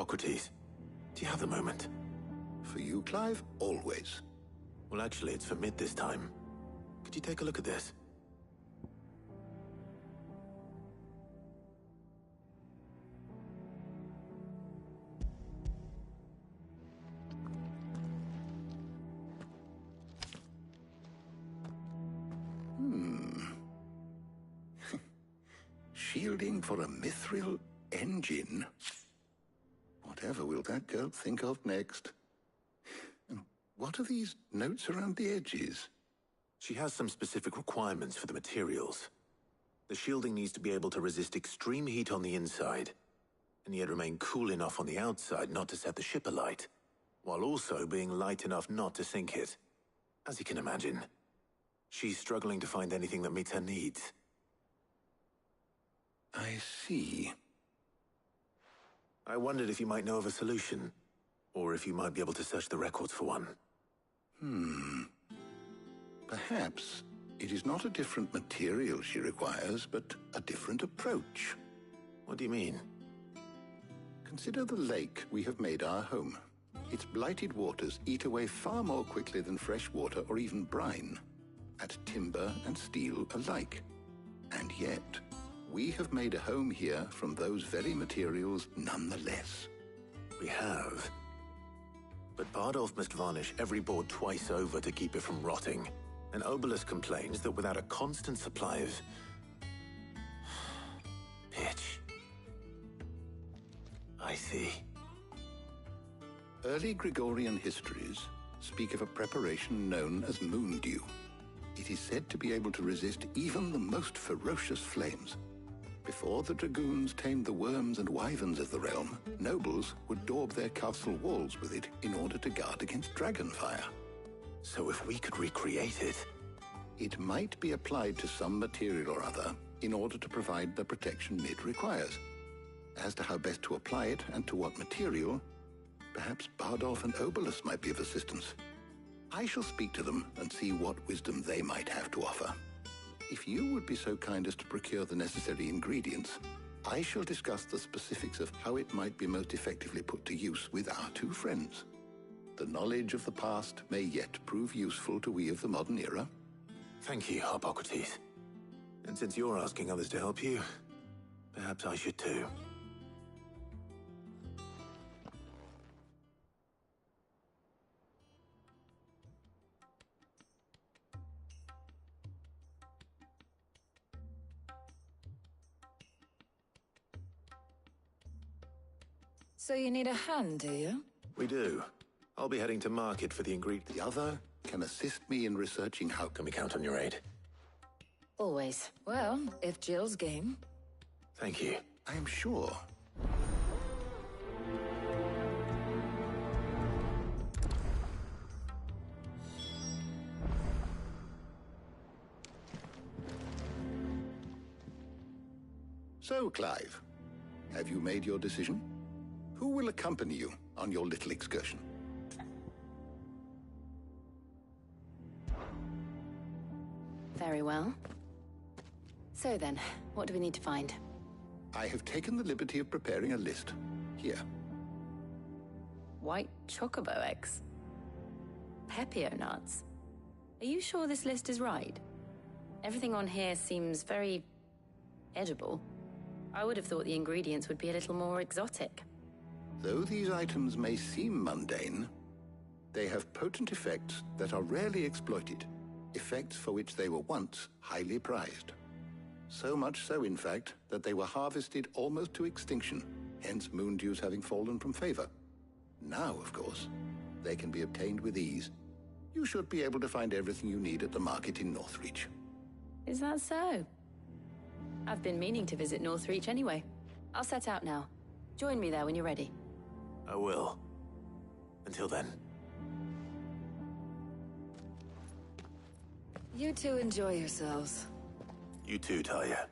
Hippocrates, do you have the moment? For you, Clive, always. Well, actually, it's for mid this time. Could you take a look at this? Shielding for a mithril engine? Whatever will that girl think of next? And what are these notes around the edges? She has some specific requirements for the materials. The shielding needs to be able to resist extreme heat on the inside, and yet remain cool enough on the outside not to set the ship alight, while also being light enough not to sink it. As you can imagine, she's struggling to find anything that meets her needs. I see. I wondered if you might know of a solution, or if you might be able to search the records for one. Perhaps it is not a different material she requires, but a different approach. What do you mean? Consider the lake we have made our home. Its blighted waters eat away far more quickly than fresh water or even brine, at timber and steel alike. And yet, we have made a home here from those very materials nonetheless. We have. But Bardolph must varnish every board twice over to keep it from rotting. And Obelus complains that without a constant supply of pitch. I see. Early Gregorian histories speak of a preparation known as moon dew. It is said to be able to resist even the most ferocious flames. Before the dragoons tamed the worms and wyverns of the realm, nobles would daub their castle walls with it in order to guard against dragon fire. So if we could recreate it... It might be applied to some material or other in order to provide the protection it requires. As to how best to apply it and to what material, perhaps Bardolph and Obolus might be of assistance. I shall speak to them and see what wisdom they might have to offer. If you would be so kind as to procure the necessary ingredients, I shall discuss the specifics of how it might be most effectively put to use with our two friends. The knowledge of the past may yet prove useful to we of the modern era. Thank you, Hippocrates. And since you're asking others to help you, perhaps I should too. So you need a hand, do you? We do. I'll be heading to market for the ingredient. The other can assist me in researching how... Can we count on your aid? Always. Well, if Jill's game. Thank you. I am sure. So, Clive, have you made your decision? Who will accompany you on your little excursion? Very well. So then, what do we need to find? I have taken the liberty of preparing a list. Here. White chocobo eggs. Pepio nuts. Are you sure this list is right? Everything on here seems very... edible. I would have thought the ingredients would be a little more exotic. Though these items may seem mundane, they have potent effects that are rarely exploited, effects for which they were once highly prized. So much so, in fact, that they were harvested almost to extinction, hence moon dews having fallen from favor. Now, of course, they can be obtained with ease. You should be able to find everything you need at the market in Northreach. Is that so? I've been meaning to visit Northreach anyway. I'll set out now. Join me there when you're ready. I will. Until then. You two enjoy yourselves. You too, Talia.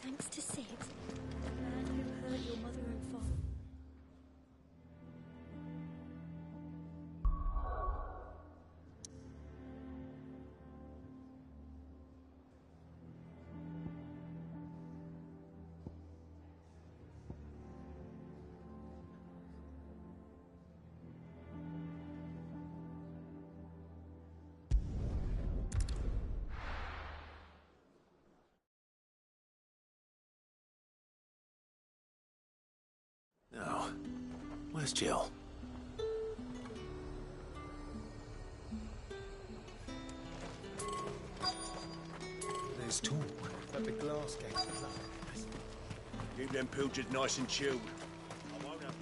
Thanks to Sid, the man who hurt your mother and father. Now, where's Jill? There's talk that the glass gate is closed. Keep them pilchards nice and chilled. I won't have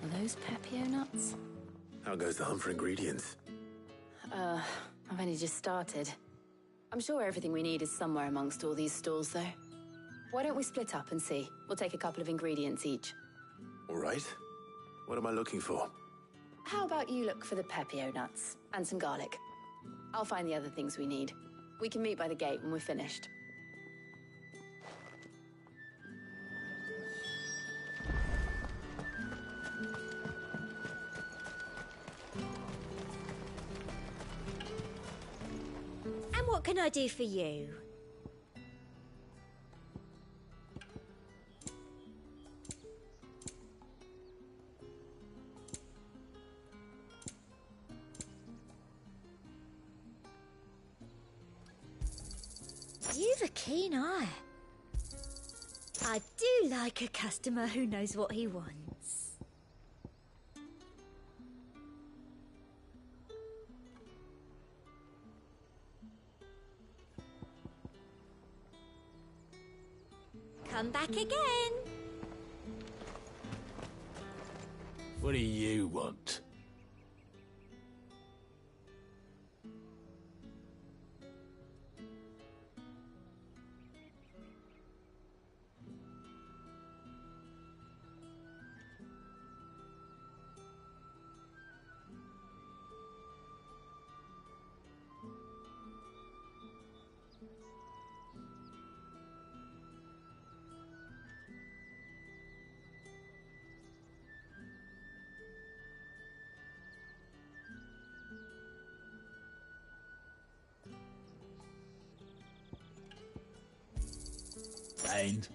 Are those Pepio nuts? How goes the hunt for ingredients? I've only just started. I'm sure everything we need is somewhere amongst all these stalls, though. Why don't we split up and see? We'll take a couple of ingredients each. All right. What am I looking for? How about you look for the Pepio nuts and some garlic? I'll find the other things we need. We can meet by the gate when we're finished. And what can I do for you? You've a keen eye. I do like a customer who knows what he wants. Come back again. What do you want? And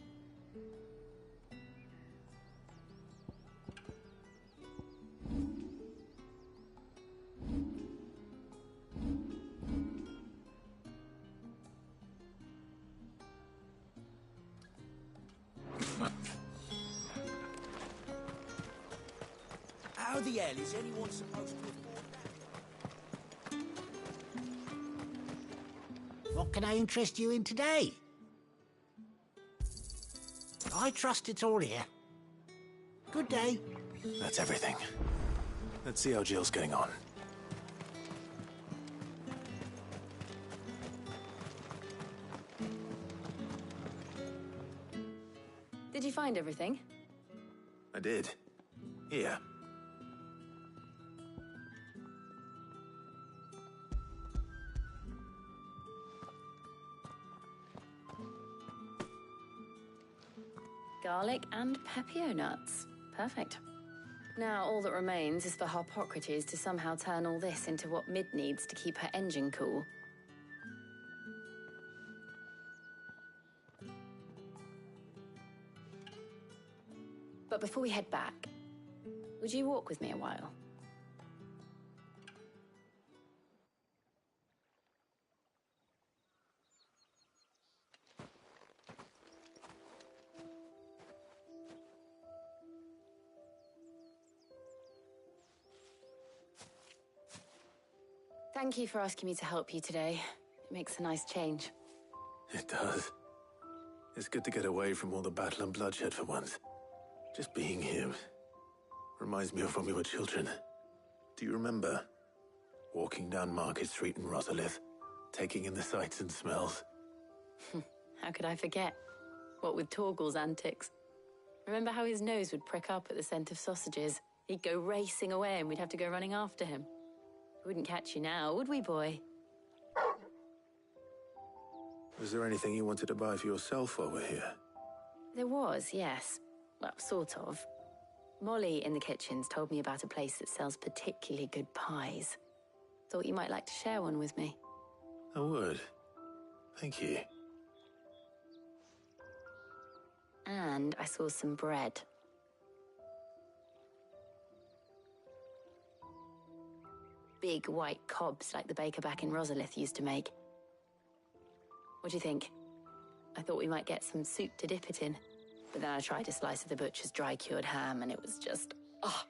how the hell is anyone supposed to afford that? What can I interest you in today? I trust it's all here. Good day. That's everything. Let's see how Jill's getting on. Did you find everything? I did. Here. Garlic and pepio nuts. Perfect. Now all that remains is for Harpocrates to somehow turn all this into what Mid needs to keep her engine cool. But before we head back, would you walk with me a while? Thank you for asking me to help you today. It makes a nice change. It does. It's good to get away from all the battle and bloodshed for once. Just being here reminds me of when we were children. Do you remember? Walking down Market Street in Rosalith, taking in the sights and smells. How could I forget? What with Torgal's antics. Remember how his nose would prick up at the scent of sausages? He'd go racing away and we'd have to go running after him. We wouldn't catch you now, would we, boy? Was there anything you wanted to buy for yourself while we're here? There was, yes. Well, sort of. Molly in the kitchens told me about a place that sells particularly good pies. Thought you might like to share one with me. I would. Thank you. And I saw some bread. Big white cobs like the baker back in Rosalith used to make. What do you think? I thought we might get some soup to dip it in. But then I tried a slice of the butcher's dry-cured ham and it was just... oh.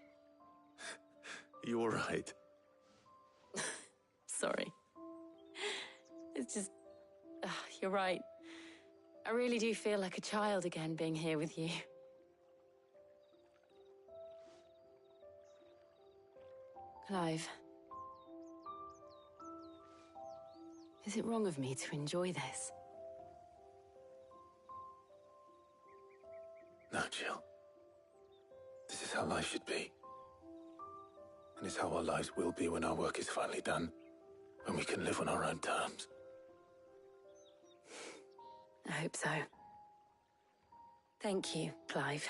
You all right? Sorry. It's just... you're right. I really do feel like a child again being here with you. Clive. Is it wrong of me to enjoy this? No, Jill. This is how life should be. And it's how our lives will be when our work is finally done. When we can live on our own terms. I hope so. Thank you, Clive.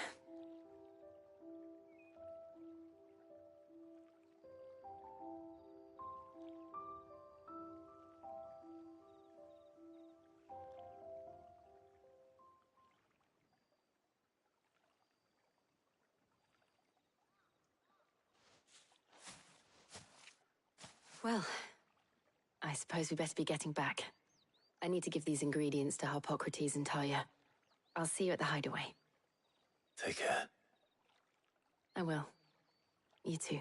Well, I suppose we best be getting back. I need to give these ingredients to Harpocrates and Talia. I'll see you at the hideaway. Take care. I will. You too.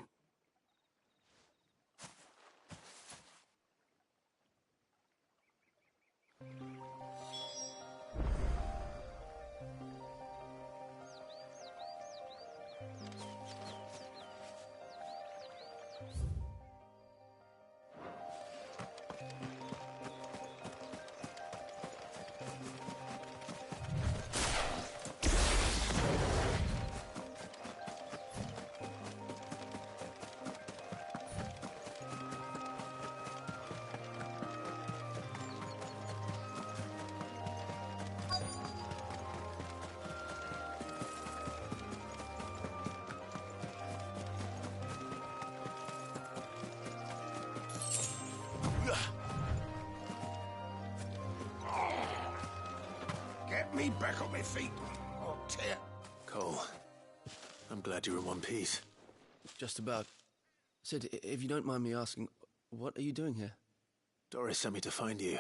me back on my feet. I'll tear. Cole, I'm glad you're in one piece. Just about. Sid, if you don't mind me asking, what are you doing here? Doris sent me to find you.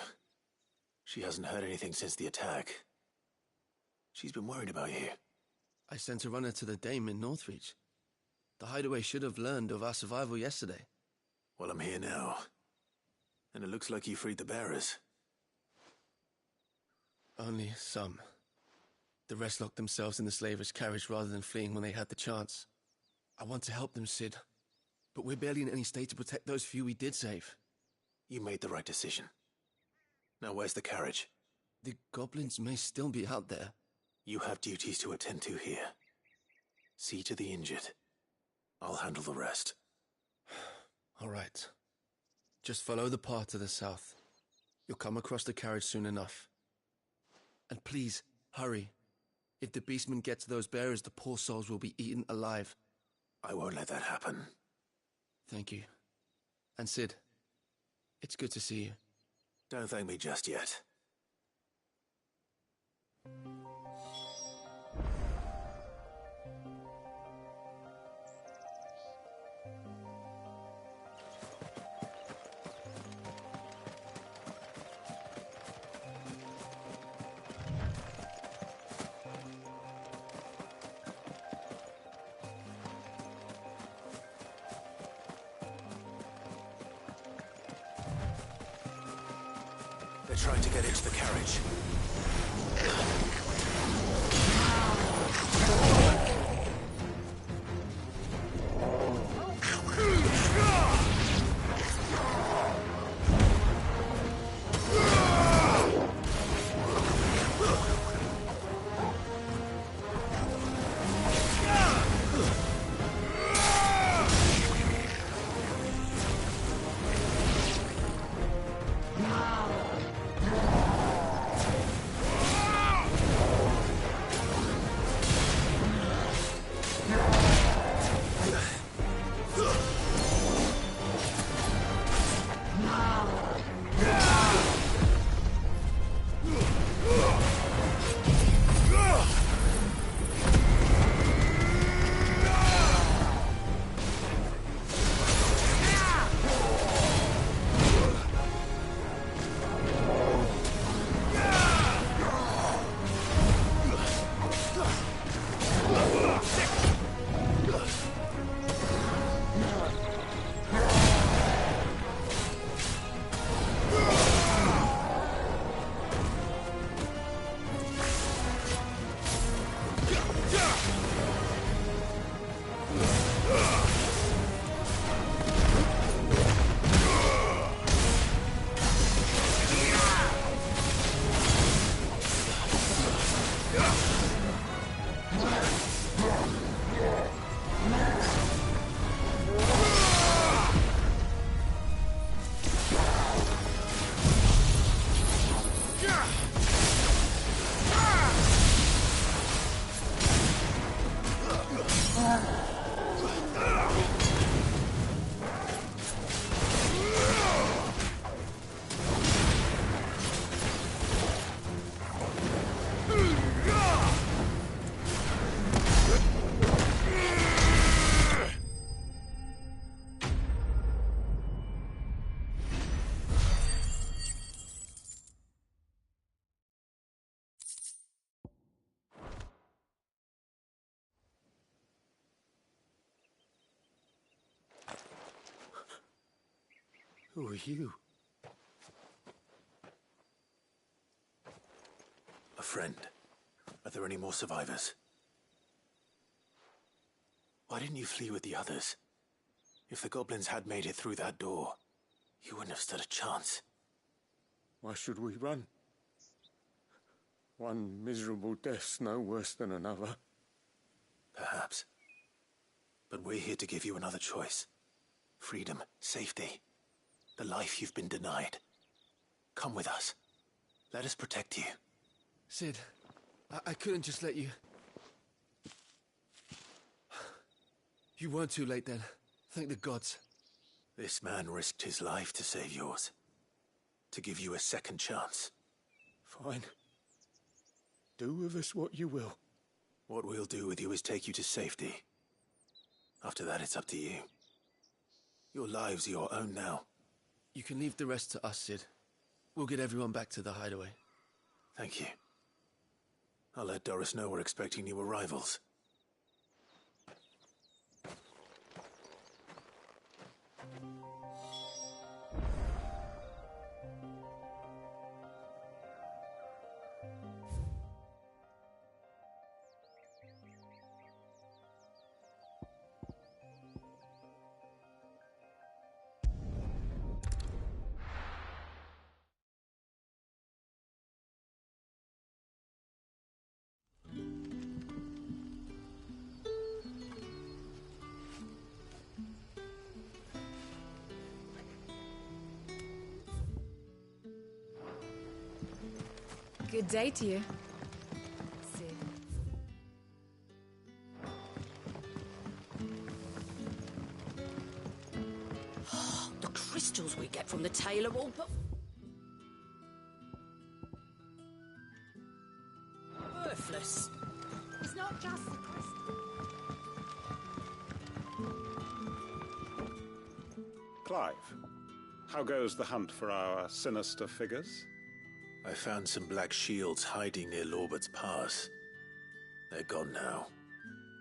She hasn't heard anything since the attack. She's been worried about you. I sent a runner to the Dame in Northreach. The hideaway should have learned of our survival yesterday. Well, I'm here now. And it looks like you freed the bearers. Only some. The rest locked themselves in the slaver's carriage rather than fleeing when they had the chance. I want to help them, Sid. But we're barely in any state to protect those few we did save. You made the right decision. Now where's the carriage? The goblins may still be out there. You have duties to attend to here. See to the injured. I'll handle the rest. All right. Just follow the path to the south. You'll come across the carriage soon enough. And please, hurry. If the beastmen get to those bearers, the poor souls will be eaten alive. I won't let that happen. Thank you. And Sid, it's good to see you. Don't thank me just yet. They're trying to get into the carriage. Who are you? A friend. Are there any more survivors? Why didn't you flee with the others? If the goblins had made it through that door, you wouldn't have stood a chance. Why should we run? One miserable death's no worse than another. Perhaps. But we're here to give you another choice. Freedom, safety, the life you've been denied. Come with us. Let us protect you. Sid, I couldn't just let you... You weren't too late then. Thank the gods. This man risked his life to save yours. To give you a second chance. Fine. Do with us what you will. What we'll do with you is take you to safety. After that, it's up to you. Your lives are your own now. You can leave the rest to us, Sid. We'll get everyone back to the hideaway. Thank you. I'll let Doris know we're expecting new arrivals. Good day to you. Sid. The crystals we get from the tailor all worthless. It's not just the crystal. Clive, how goes the hunt for our sinister figures? I found some black shields hiding near Lorbert's Pass. They're gone now.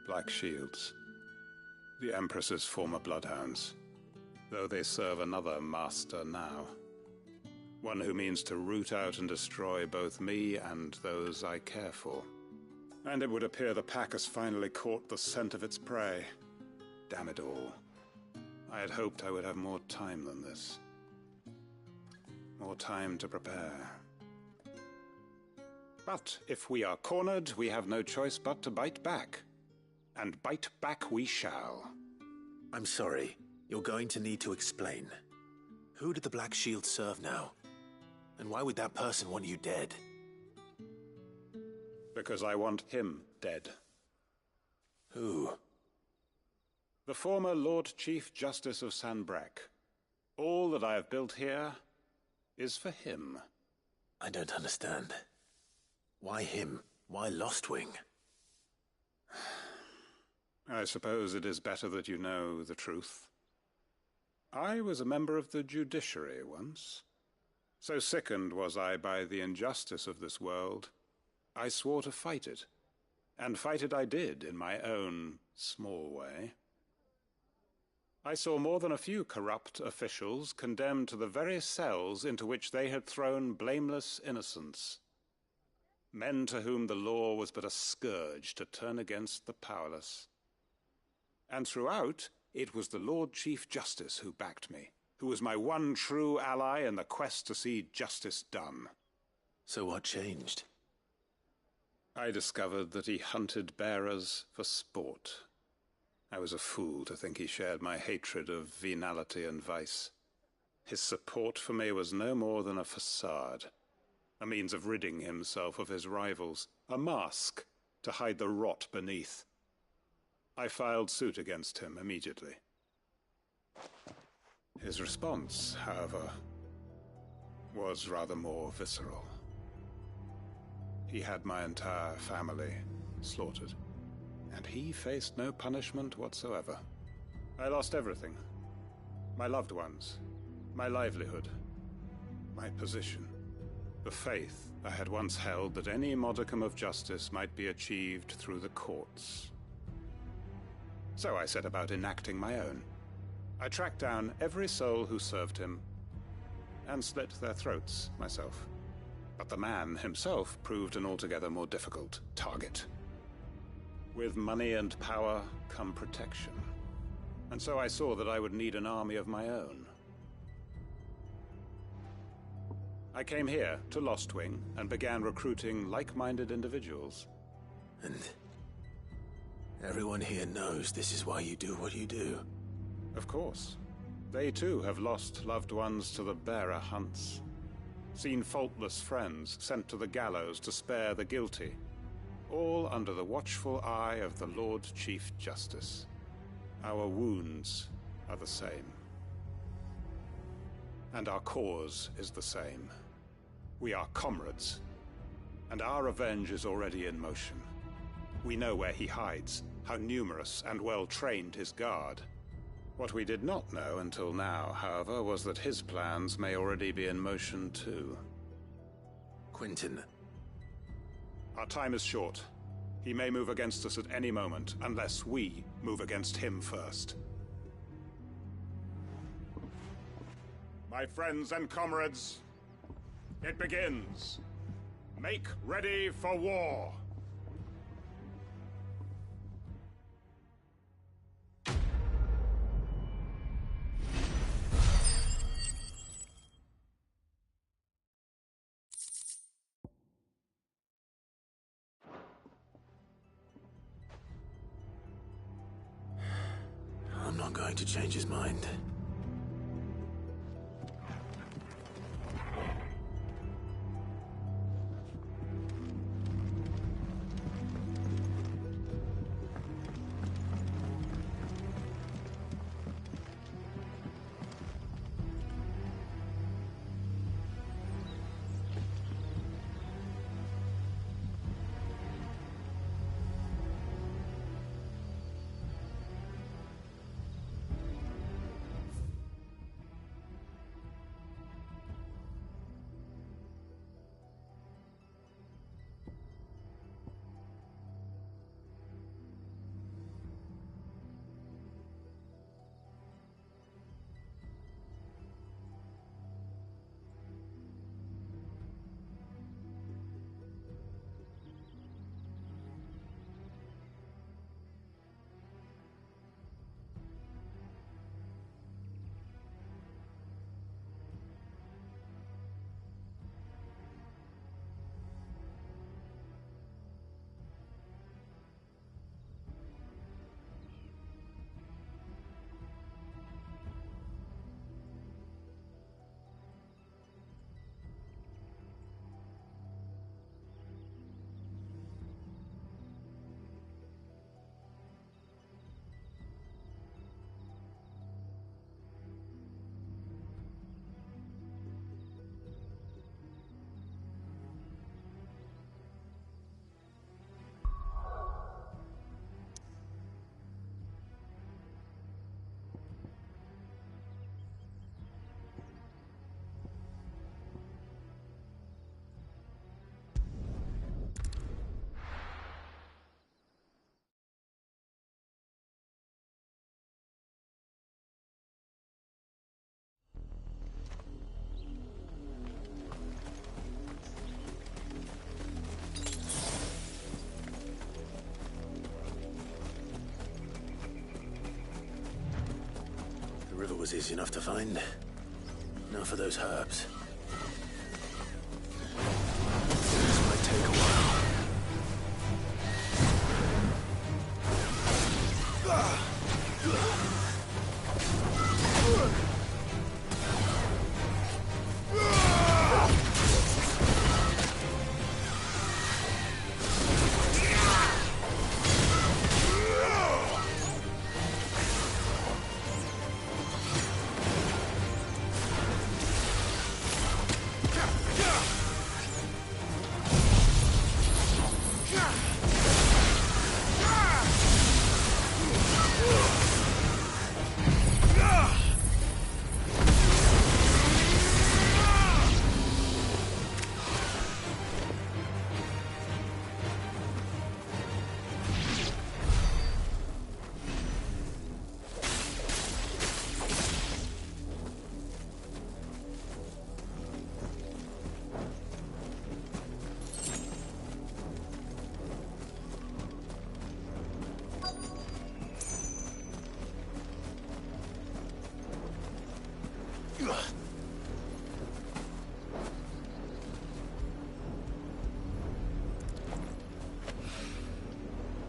Black shields. The Empress's former bloodhounds. Though they serve another master now. One who means to root out and destroy both me and those I care for. And it would appear the pack has finally caught the scent of its prey. Damn it all. I had hoped I would have more time than this. More time to prepare. But if we are cornered, we have no choice but to bite back. And bite back we shall. I'm sorry. You're going to need to explain. Who did the Black Shield serve now? And why would that person want you dead? Because I want him dead. Who? The former Lord Chief Justice of Sanbreque. All that I have built here is for him. I don't understand. Why him? Why Lostwing? I suppose it is better that you know the truth. I was a member of the judiciary once. So sickened was I by the injustice of this world, I swore to fight it. And fight it I did in my own small way. I saw more than a few corrupt officials condemned to the very cells into which they had thrown blameless innocents. Men to whom the law was but a scourge to turn against the powerless. And throughout, it was the Lord Chief Justice who backed me, who was my one true ally in the quest to see justice done. So what changed? I discovered that he hunted bearers for sport. I was a fool to think he shared my hatred of venality and vice. His support for me was no more than a facade. A means of ridding himself of his rivals, a mask to hide the rot beneath. I filed suit against him immediately. His response, however, was rather more visceral. He had my entire family slaughtered, and he faced no punishment whatsoever. I lost everything. My loved ones, my livelihood, my position. The faith I had once held that any modicum of justice might be achieved through the courts. So I set about enacting my own. I tracked down every soul who served him, and slit their throats myself. But the man himself proved an altogether more difficult target. With money and power come protection. And so I saw that I would need an army of my own. I came here to Lostwing and began recruiting like-minded individuals. And everyone here knows this is why you do what you do. Of course. They too have lost loved ones to the bearer hunts. Seen faultless friends sent to the gallows to spare the guilty. All under the watchful eye of the Lord Chief Justice. Our wounds are the same. And our cause is the same. We are comrades. and our revenge is already in motion. We know where he hides, how numerous and well-trained his guard. What we did not know until now, however, was that his plans may already be in motion too. Quentin. Our time is short. He may move against us at any moment, unless we move against him first. My friends and comrades, it begins. Make ready for war. I'm not going to change his mind. The river was easy enough to find. Now for those herbs. This might take a while.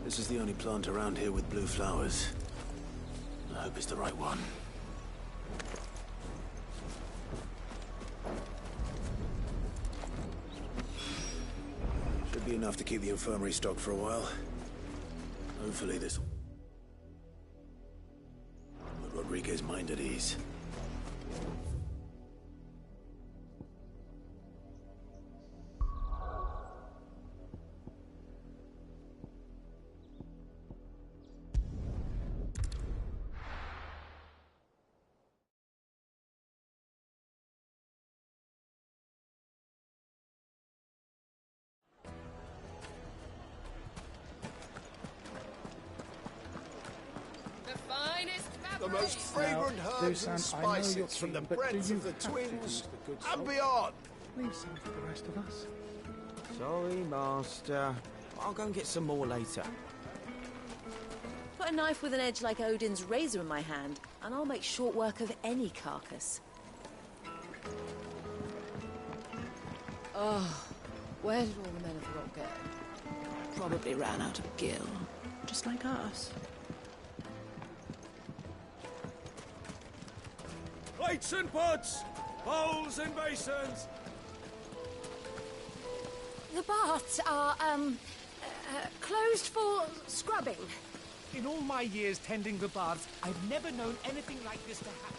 This is the only plant around here with blue flowers. I hope it's the right one. Should be enough to keep the infirmary stocked for a while. Hopefully this will put Rodriguez's mind at ease. finest The most fragrant herbs and spices from the breadth of the twins and beyond. Leave some for the rest of us. Sorry, Master. I'll go and get some more later. Put a knife with an edge like Odin's razor in my hand, and I'll make short work of any carcass. Oh, where did all the men of the rock go? Probably ran out of gill, just like us. Plates and pots, bowls and basins. The baths are, closed for scrubbing. In all my years tending the baths, I've never known anything like this to happen.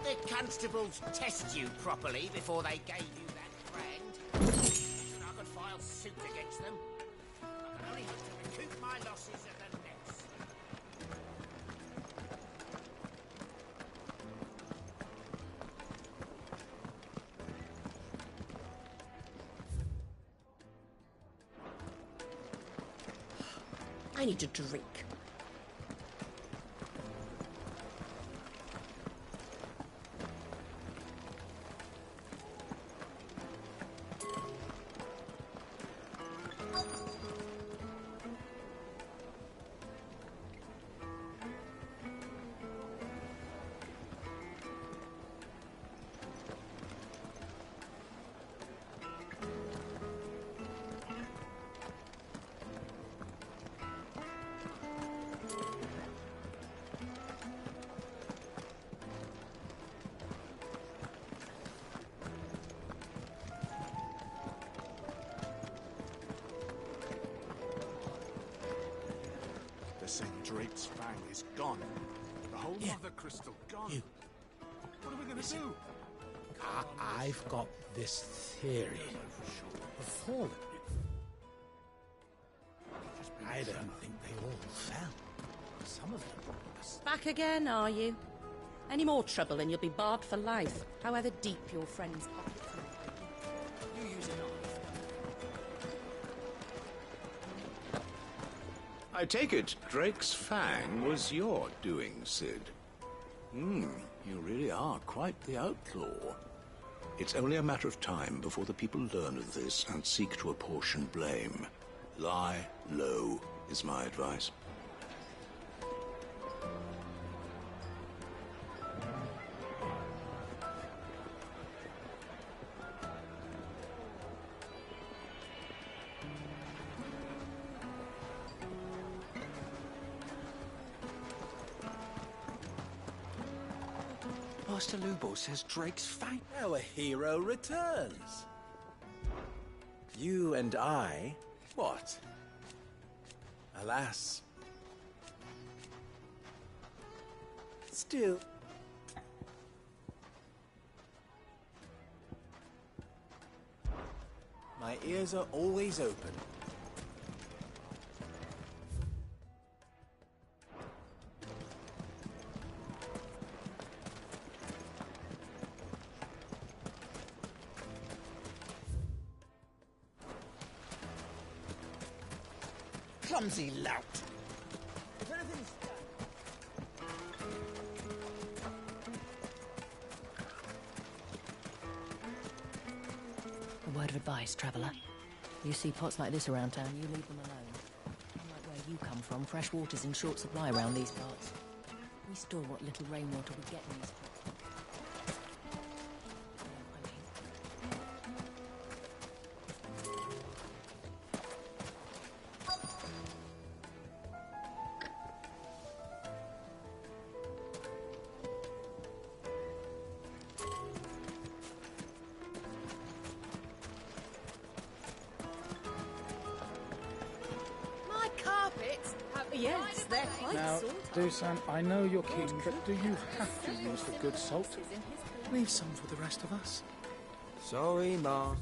The constables test you properly before they gave you that brand. I could file suit against them. I can only hope to recoup my losses at the next. I need a drink. Drake's fang is gone. The whole of the crystal gone. What are we going to do? I've got this theory. The fallen. I don't think they all fell. Some of them. Back again, are you? Any more trouble and you'll be barred for life, however deep your friend's pockets may be. You use a knife. I take it Drake's fang was your doing, Sid. You really are quite the outlaw. It's only a matter of time before the people learn of this and seek to apportion blame. Lie low is my advice. Master Lubo says Drake's fang. Our hero returns. You and I, what? Alas. Still. My ears are always open. Clumsy lout. If anything's A word of advice, traveller. You see pots like this around town, you leave them alone. Unlike you come from, fresh water's in short supply around these parts. We store what little rainwater we get in these parts. Yes, they're quite Now, Dusan, I know you're keen, but do you have to use the good salt? Leave some for the rest of us. Sorry, Ma.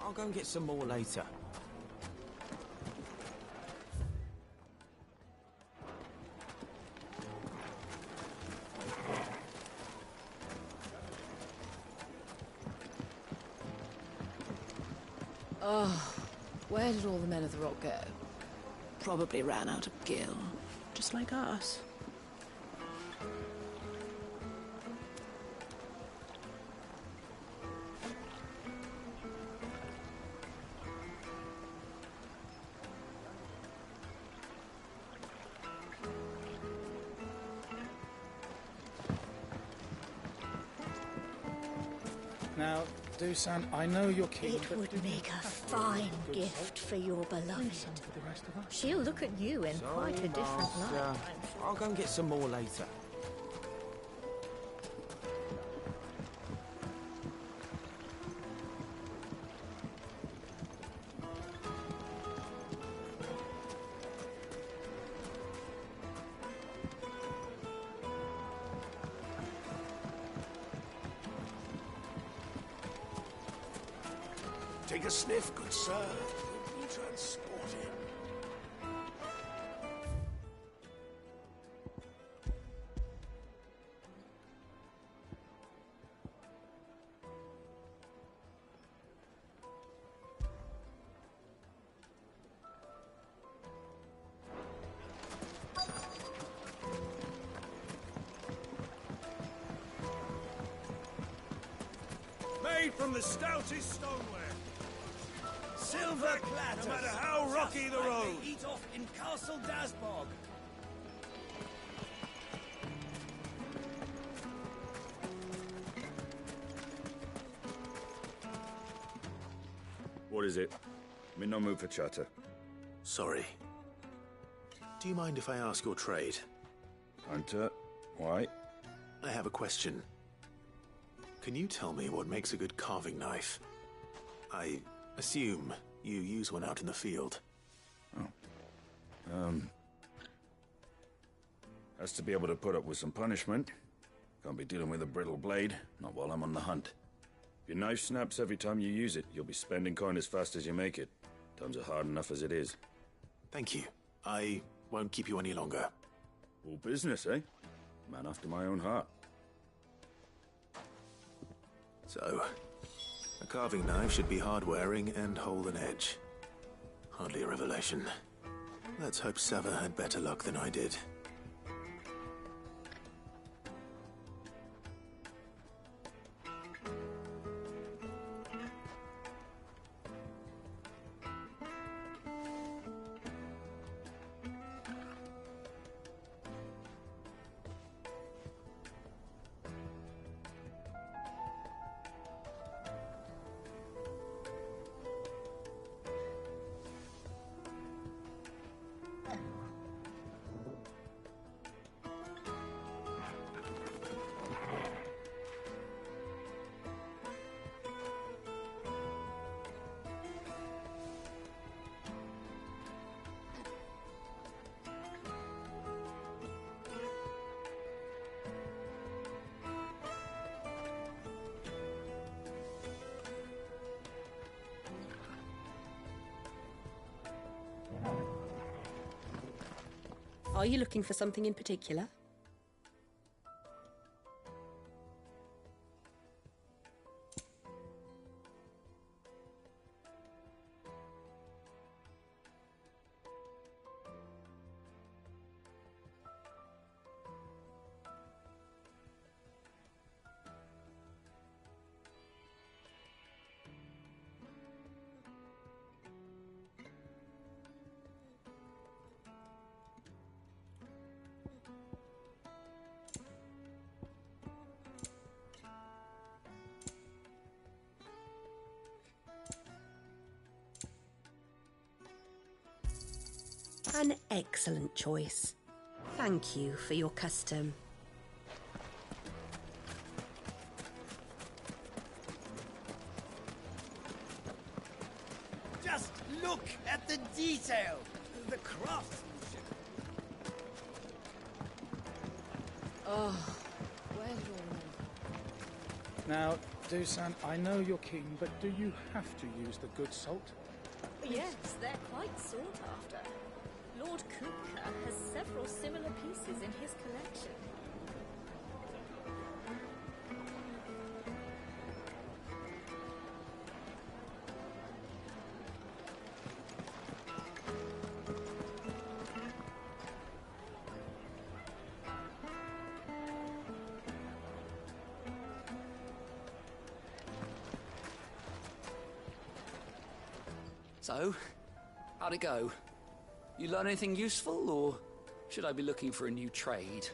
I'll go and get some more later. Oh, where did all the men of the rock go? Probably ran out of gil, just like us. Now, Dusan, I know you're keen, It would make a fine gift for your beloved. For the rest of us. She'll look at you in quite a different light. I'll go and get some more later. Take a sniff, good sir. You'll be transported. Made from the stoutest stoneware. Silver platters. No matter how rocky the road. Eat off in Castle Dasbog. What is it? I'm in no mood for chatter. Sorry. Do you mind if I ask your trade? Hunter, why? I have a question. Can you tell me what makes a good carving knife? I assume you use one out in the field. Has to be able to put up with some punishment. Can't be dealing with a brittle blade, not while I'm on the hunt. If your knife snaps every time you use it, you'll be spending coin as fast as you make it. Times are hard enough as it is. Thank you. I won't keep you any longer. All business, eh? Man after my own heart. So, a carving knife should be hard-wearing and hold an edge. Hardly a revelation. Let's hope Sava had better luck than I did. Are you looking for something in particular? An excellent choice. Thank you for your custom. Just look at the detail, the craftsmanship. Oh, where did all the men? Now, Dusan, I know you're keen, but do you have to use the good salt? Yes, they're quite sought after. Lord Kuka has several similar pieces in his collection. So, how'd it go? You learn anything useful, or should I be looking for a new trade?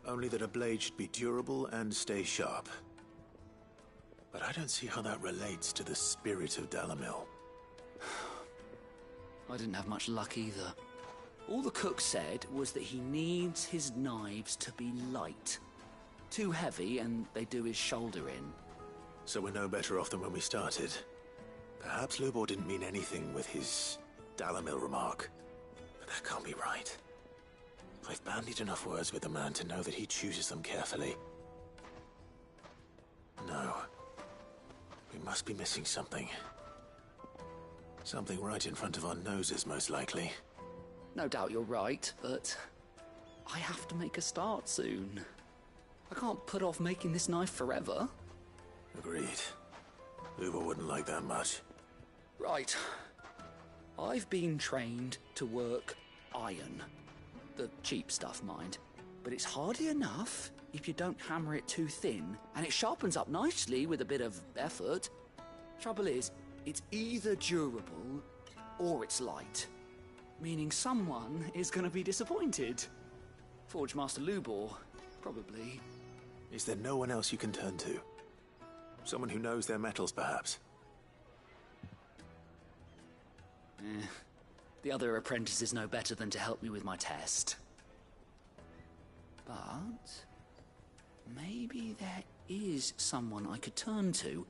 Only that a blade should be durable and stay sharp. But I don't see how that relates to the spirit of Dalamil. I didn't have much luck either. All the cook said was that he needs his knives to be light. Too heavy and they do his shoulder in. So we're no better off than when we started. Perhaps Lubor didn't mean anything with his Dalamil remark. But that can't be right. I've bandied enough words with the man to know that he chooses them carefully. No. We must be missing something. Something right in front of our noses, most likely. No doubt you're right, but I have to make a start soon. I can't put off making this knife forever. Agreed. Lubor wouldn't like that much. Right. I've been trained to work iron. The cheap stuff, mind. But it's hardly enough if you don't hammer it too thin, and it sharpens up nicely with a bit of effort. Trouble is, it's either durable or it's light. Meaning someone is going to be disappointed. Forge Master Lubor, probably. Is there no one else you can turn to? Someone who knows their metals, perhaps? The other apprentices know better than to help me with my test. But maybe there is someone I could turn to.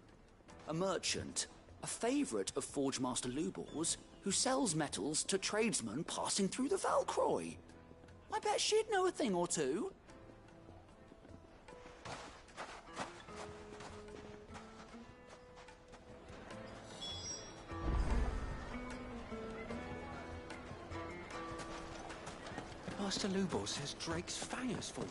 A merchant, a favourite of Forge Master Lubor's, who sells metals to tradesmen passing through the Valcroy. I bet she'd know a thing or two. Master Lubor says Drake's fang has fallen.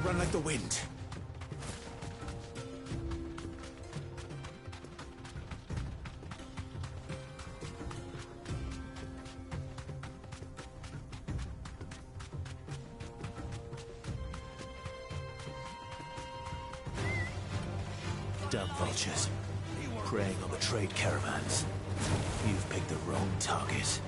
Run like the wind. Damn vultures. Preying on the trade caravans. You've picked the wrong target.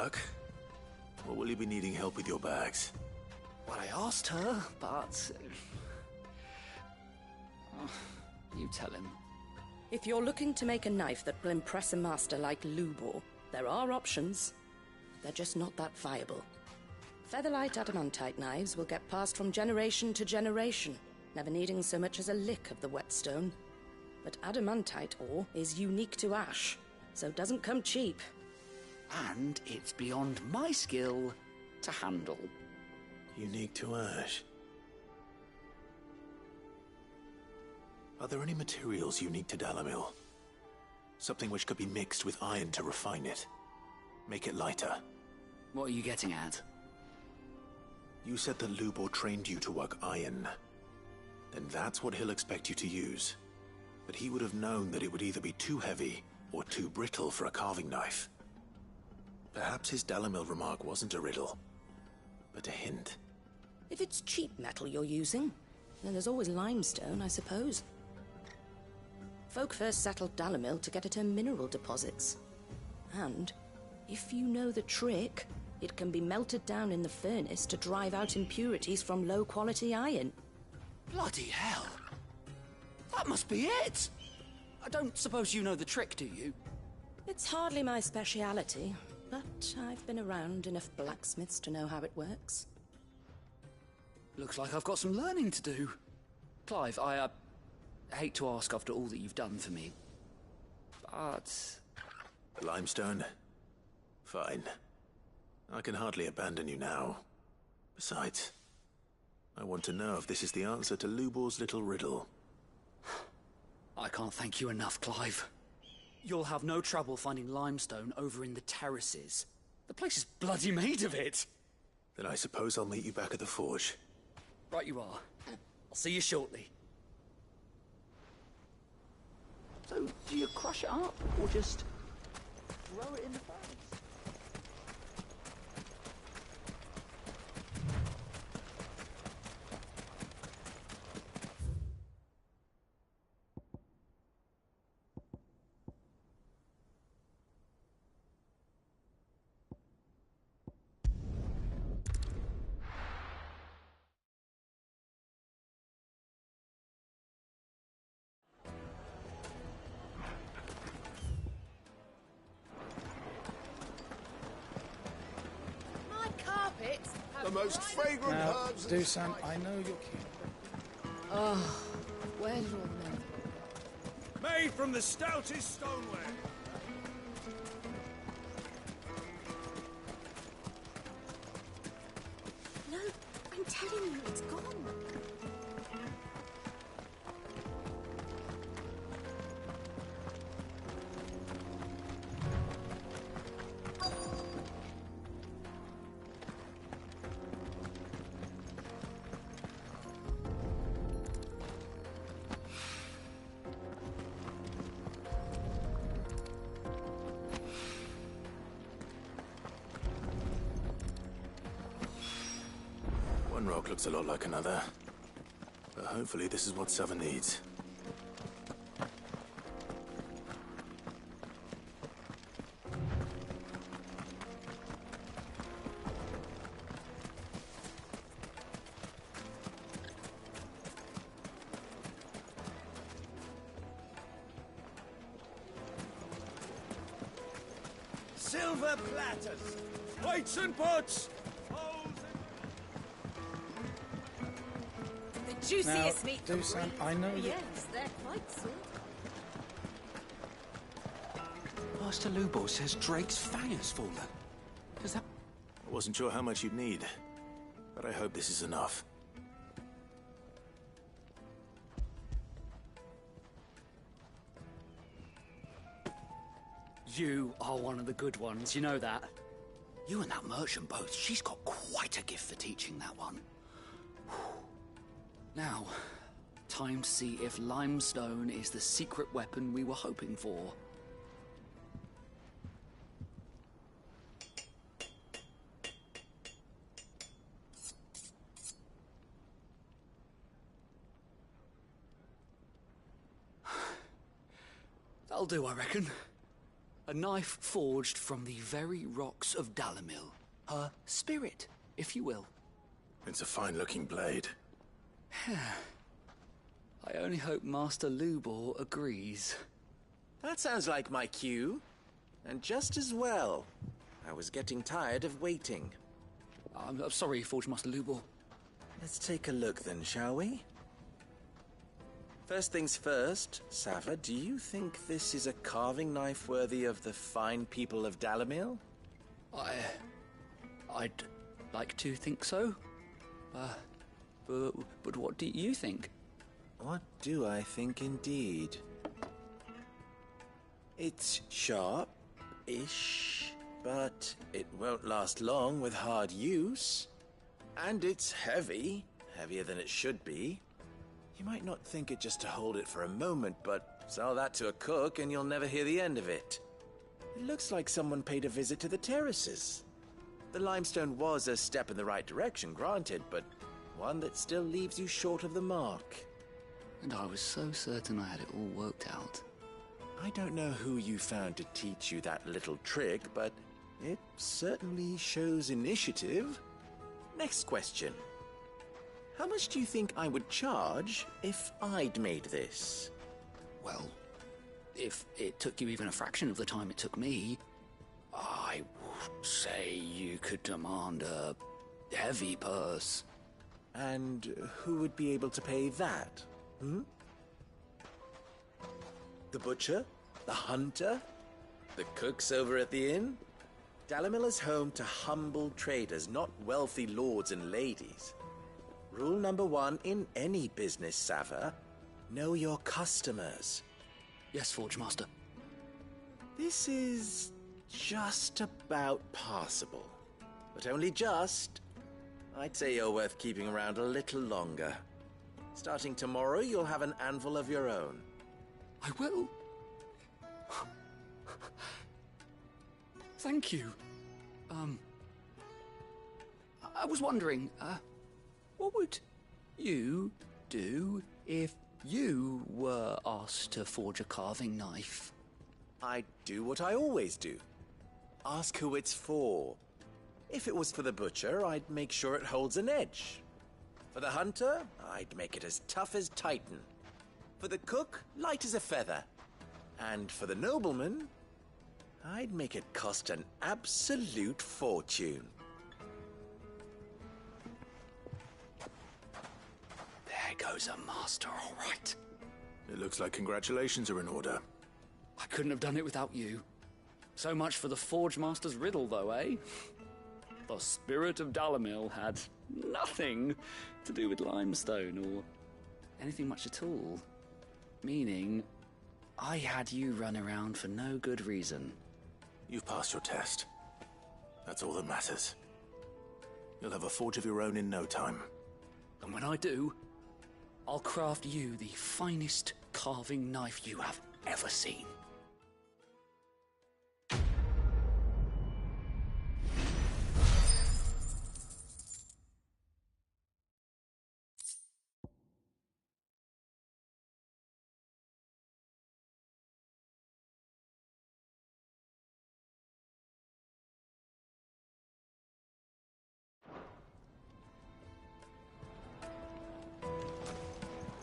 work? Or will you be needing help with your bags? Well, I asked her, but... you tell him. If you're looking to make a knife that will impress a master like Lubor, there are options. They're just not that viable. Featherlight adamantite knives will get passed from generation to generation, never needing so much as a lick of the whetstone. But adamantite ore is unique to ash, so it doesn't come cheap. And it's beyond my skill to handle. Unique to ash? Are there any materials unique to Dalamil? Something which could be mixed with iron to refine it. Make it lighter. What are you getting at? You said that Lubor trained you to work iron. Then that's what he'll expect you to use. But he would have known that it would either be too heavy or too brittle for a carving knife. Perhaps his Dalamil remark wasn't a riddle, but a hint. If it's cheap metal you're using, then there's always limestone, I suppose. Folk first settled Dalamil to get at her mineral deposits. And, if you know the trick, it can be melted down in the furnace to drive out impurities from low-quality iron. Bloody hell! That must be it! I don't suppose you know the trick, do you? It's hardly my speciality, but I've been around enough blacksmiths to know how it works. Looks like I've got some learning to do. Clive, I hate to ask after all that you've done for me, but... Limestone? Fine. I can hardly abandon you now. Besides, I want to know if this is the answer to Lubor's little riddle. I can't thank you enough, Clive. You'll have no trouble finding limestone over in the terraces. The place is bloody made of it. Then I suppose I'll meet you back at the forge. Right you are. I'll see you shortly. So, do you crush it up, or just throw it in the furnace? The most fragrant now, herbs. Dusan, I know you're keen. Oh, where did all the men... Made from the stoutest stoneware. No, I'm telling you, it's gone. One rock looks a lot like another. But hopefully this is what Sava needs. Silver platters, plates and pots. The juiciest meat. Dusan, I know you... Yes, they're quite sweet. Master Lubor says Drake's fang has fallen. Does that... I wasn't sure how much you'd need, but I hope this is enough. You are one of the good ones, you know that. You and that merchant both, she's got quite a gift for teaching that one. Now, time to see if limestone is the secret weapon we were hoping for. That'll do, I reckon. A knife forged from the very rocks of Dalamil. Her spirit, if you will. It's a fine-looking blade. I only hope Master Lubor agrees. That sounds like my cue. And just as well. I was getting tired of waiting. I'm sorry, Forge Master Lubor. Let's take a look then, shall we? First things first, Sava, do you think this is a carving knife worthy of the fine people of Dalamil? I'd like to think so. But what do you think? What do I think indeed? It's sharp-ish, but it won't last long with hard use. And it's heavy, heavier than it should be. You might not think it just to hold it for a moment, but sell that to a cook and you'll never hear the end of it. It looks like someone paid a visit to the terraces. The limestone was a step in the right direction, granted, but one that still leaves you short of the mark. And I was so certain I had it all worked out. I don't know who you found to teach you that little trick, but it certainly shows initiative. Next question. How much do you think I would charge if I'd made this? Well, if it took you even a fraction of the time it took me, I would say you could demand a heavy purse. And who would be able to pay that? The butcher? The hunter? The cooks over at the inn? Dalamil is home to humble traders, not wealthy lords and ladies. Rule number 1 in any business, Sava, know your customers. Yes, Forge Master. This is just about passable. But only just. I'd say you're worth keeping around a little longer. Starting tomorrow, you'll have an anvil of your own. I will. Thank you. I was wondering, what would you do if you were asked to forge a carving knife? I'd do what I always do. Ask who it's for. If it was for the butcher, I'd make sure it holds an edge. For the hunter, I'd make it as tough as Titan. For the cook, light as a feather. And for the nobleman, I'd make it cost an absolute fortune. There goes a master, all right. It looks like congratulations are in order. I couldn't have done it without you. So much for the Forge Master's riddle, though, eh? The spirit of Dalamil had nothing to do with limestone or anything much at all. Meaning, I had you run around for no good reason. You've passed your test. That's all that matters. You'll have a forge of your own in no time. And when I do, I'll craft you the finest carving knife you have ever seen.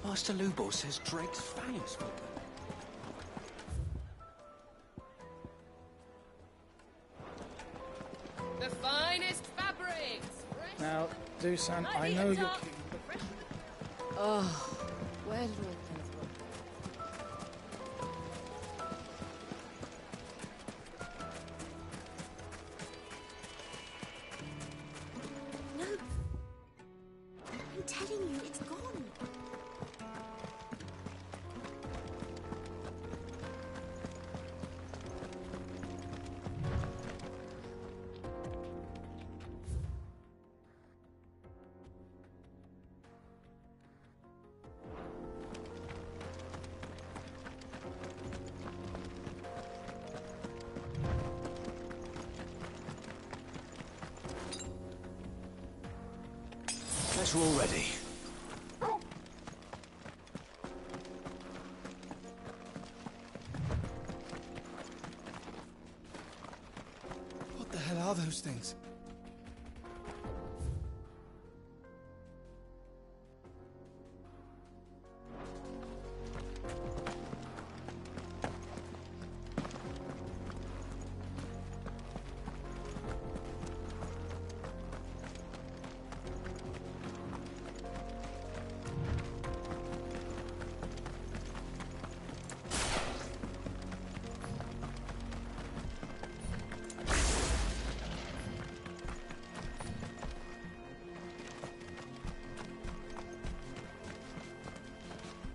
Master Lubor says Drake's fangs will go. The finest fabrics! Now, Dusan, I know you're keen, but... Oh, where did all No. I'm telling you, it's gone. Guess we're all ready. those things?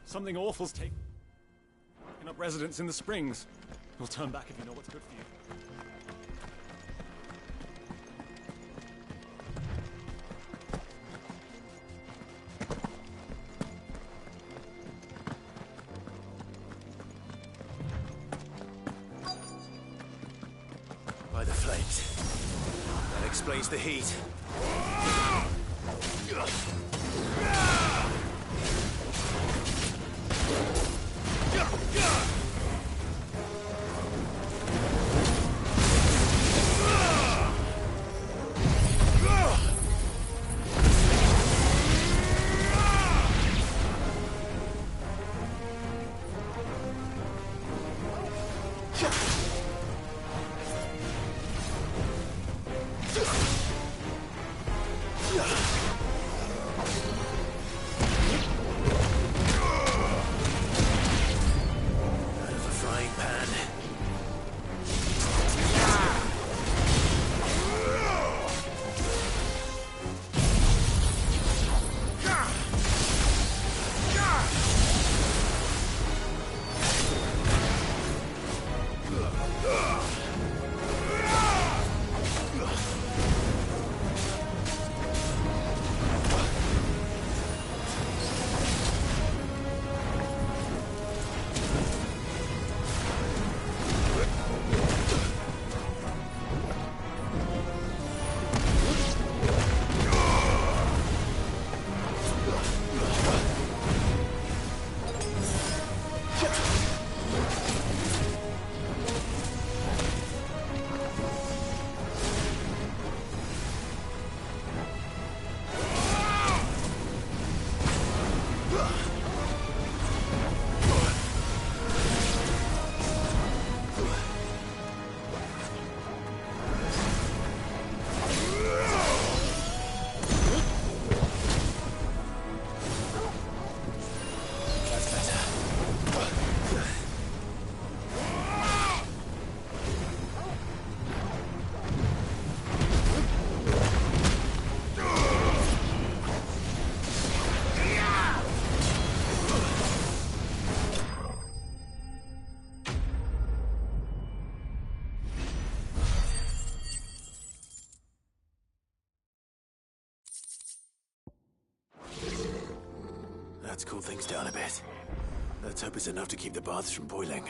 Something awful's taking up residence in the springs. We'll turn back if you know what's good for you. By the flames. That explains the heat. That's cooled things down a bit. Let's hope it's enough to keep the baths from boiling.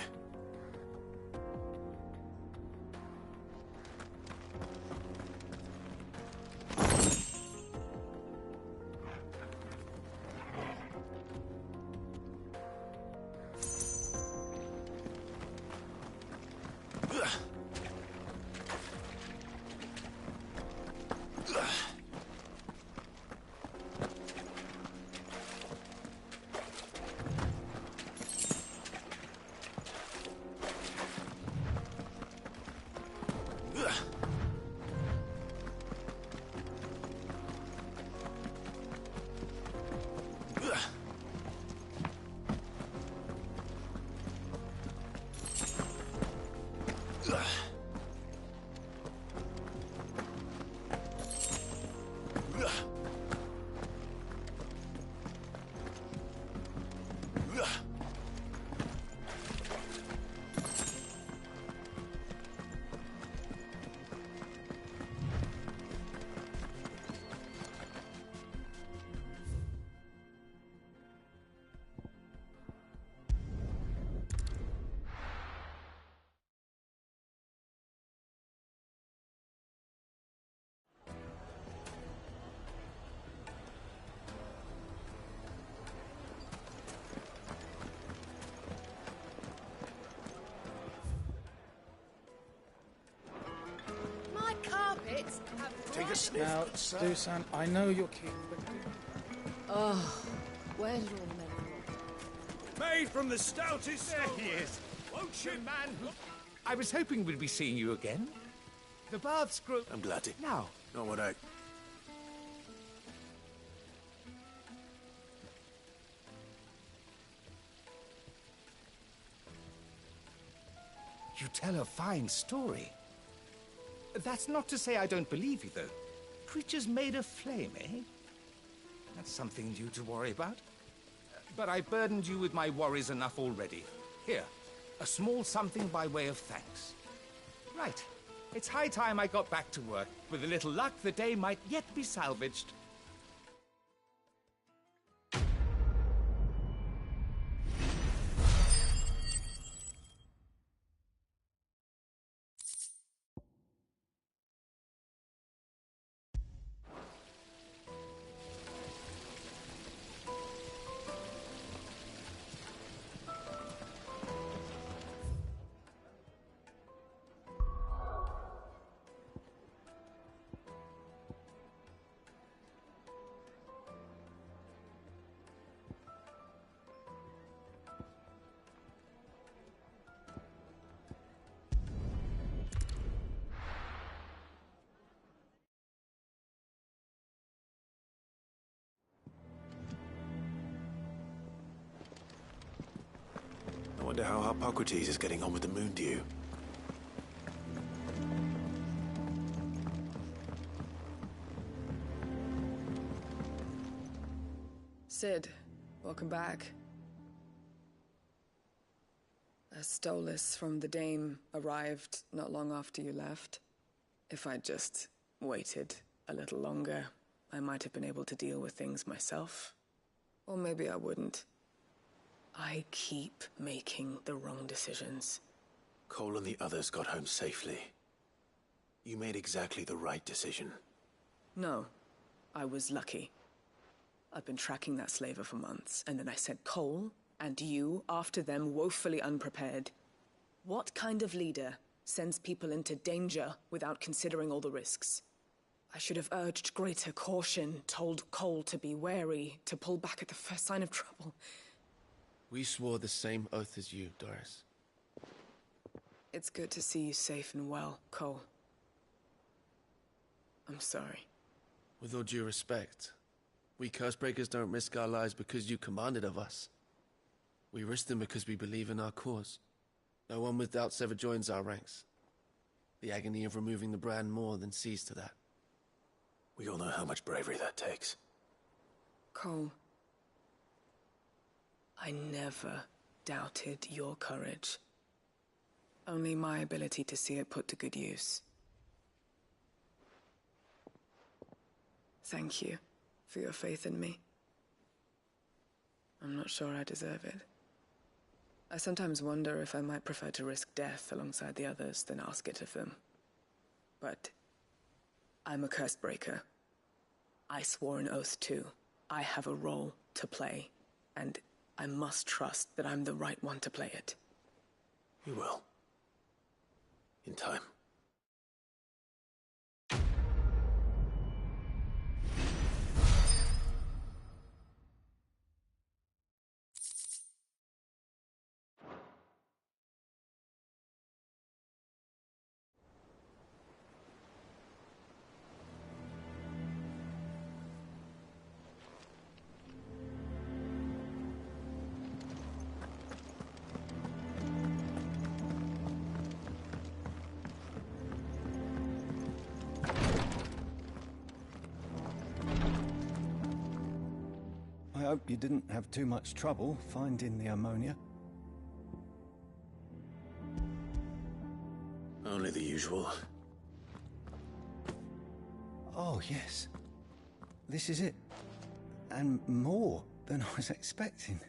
bards have Take a sniff. Now, Dusan, I know you're keen, but Oh, where did all the men go? Made from the stoutest stone. There he is. Won't you, man? I was hoping we'd be seeing you again. The baths grow... I'm glad to. Now. Not what I... You tell a fine story. That's not to say I don't believe you, though. Creatures made of flame, eh? That's something new to worry about. But I burdened you with my worries enough already. Here, a small something by way of thanks. Right. It's high time I got back to work. With a little luck, the day might yet be salvaged. I wonder how Hippocrates is getting on with the moon dew. Sid, welcome back. A Stolas from the Dame arrived not long after you left. If I'd just waited a little longer, I might have been able to deal with things myself. Or maybe I wouldn't. I keep making the wrong decisions. Cole and the others got home safely. You made exactly the right decision. No, I was lucky. I've been tracking that slaver for months, and then I sent Cole and you after them woefully unprepared. What kind of leader sends people into danger without considering all the risks? I should have urged greater caution, told Cole to be wary, to pull back at the first sign of trouble. We swore the same oath as you, Doris. It's good to see you safe and well, Cole. I'm sorry. With all due respect, we Cursebreakers don't risk our lives because you commanded of us. We risk them because we believe in our cause. No one with doubts ever joins our ranks. The agony of removing the brand more than sees to that. We all know how much bravery that takes. Cole, I never doubted your courage. Only my ability to see it put to good use. Thank you for your faith in me. I'm not sure I deserve it. I sometimes wonder if I might prefer to risk death alongside the others than ask it of them. But I'm a Cursebreaker. I swore an oath too. I have a role to play, and I must trust that I'm the right one to play it. You will. In time. I hope you didn't have too much trouble finding the ammonia. Only the usual. Oh, yes. This is it. And more than I was expecting.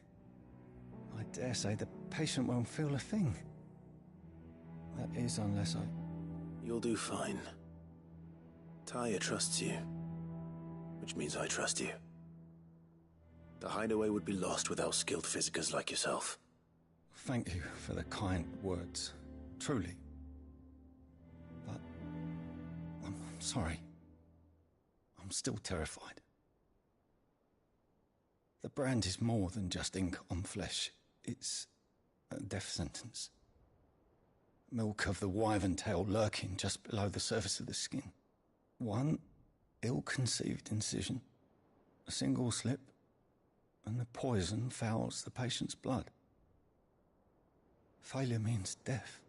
I dare say the patient won't feel a thing. That is, unless I... You'll do fine. Taya trusts you. Which means I trust you. The hideaway would be lost without skilled physicers like yourself. Thank you for the kind words. Truly. But sorry. I'm still terrified. The brand is more than just ink on flesh. It's a death sentence. Milk of the wyvern tail lurking just below the surface of the skin. One ill-conceived incision, a single slip, and the poison fouls the patient's blood. Failure means death,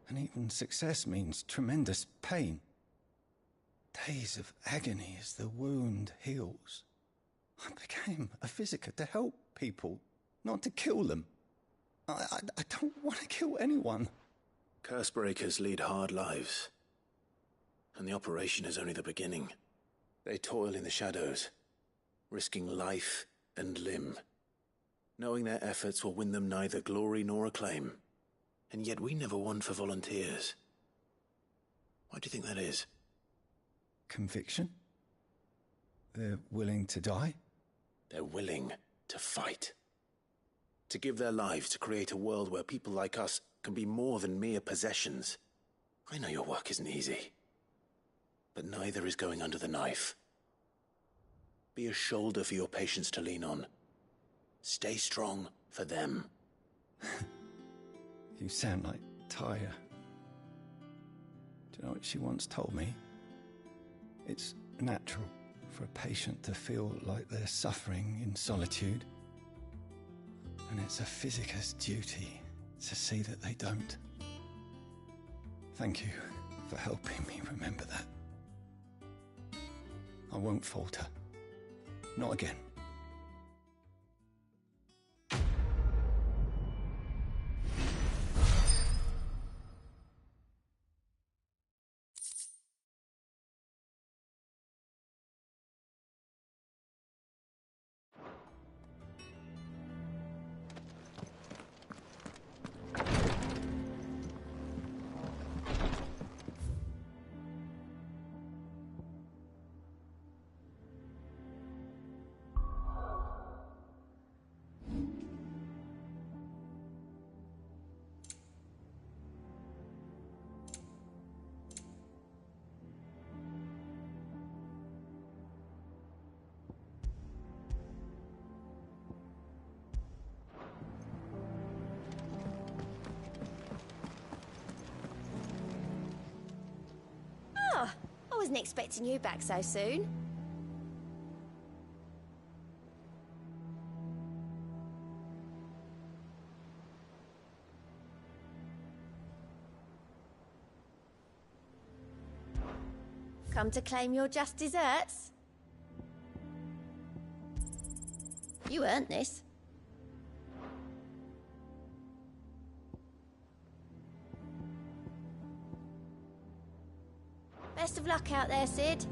and even success means tremendous pain. Days of agony as the wound heals. I became a physiker to help people, not to kill them. I don't want to kill anyone. Cursebreakers lead hard lives, and the operation is only the beginning. They toil in the shadows, risking life and limb, knowing their efforts will win them neither glory nor acclaim. And yet we never won for volunteers. Why do you think that is? Conviction? They're willing to die? They're willing to fight. To give their lives to create a world where people like us can be more than mere possessions. I know your work isn't easy, but neither is going under the knife. Be a shoulder for your patients to lean on. Stay strong for them. You sound like Tyre. Do you know what she once told me? It's natural for a patient to feel like they're suffering in solitude. And it's a physiker's duty to see that they don't. Thank you for helping me remember that. I won't falter. Not again. I wasn't expecting you back so soon. Come to claim your just desserts? You earned this. Best of luck out there, Sid.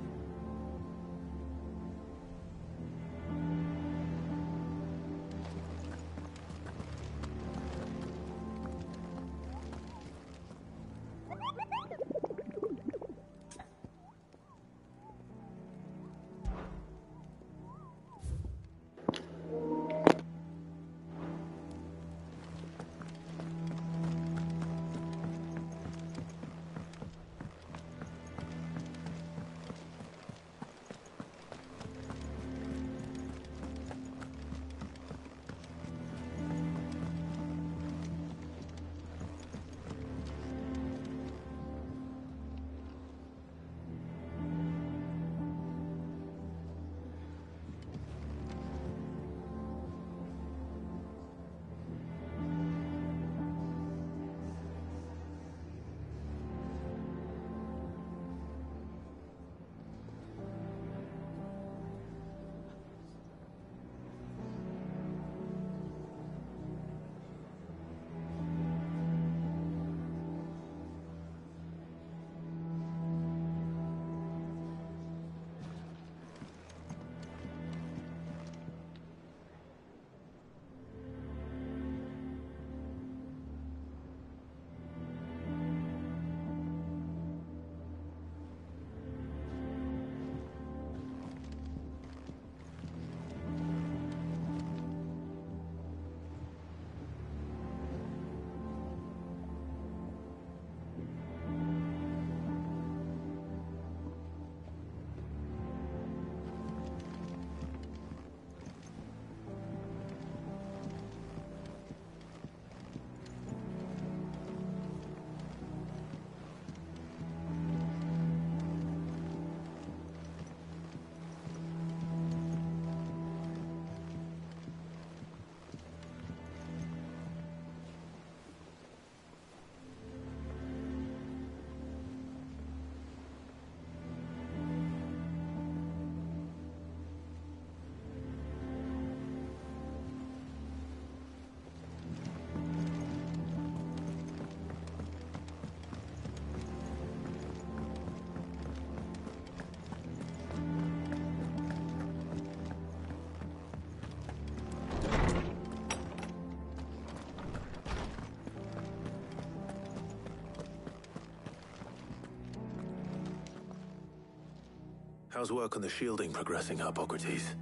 How's work on the shielding progressing, Hippocrates?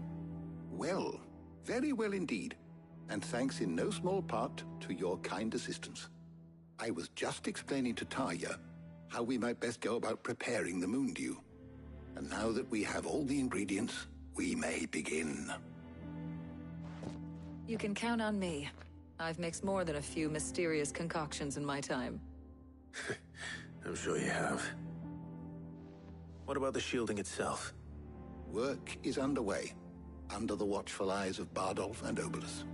Well, very well indeed. And thanks in no small part to your kind assistance. I was just explaining to Tarja how we might best go about preparing the moon dew. And now that we have all the ingredients, we may begin. You can count on me. I've mixed more than a few mysterious concoctions in my time. I'm sure you have. What about the shielding itself? Work is underway, under the watchful eyes of Bardolph and Obolus.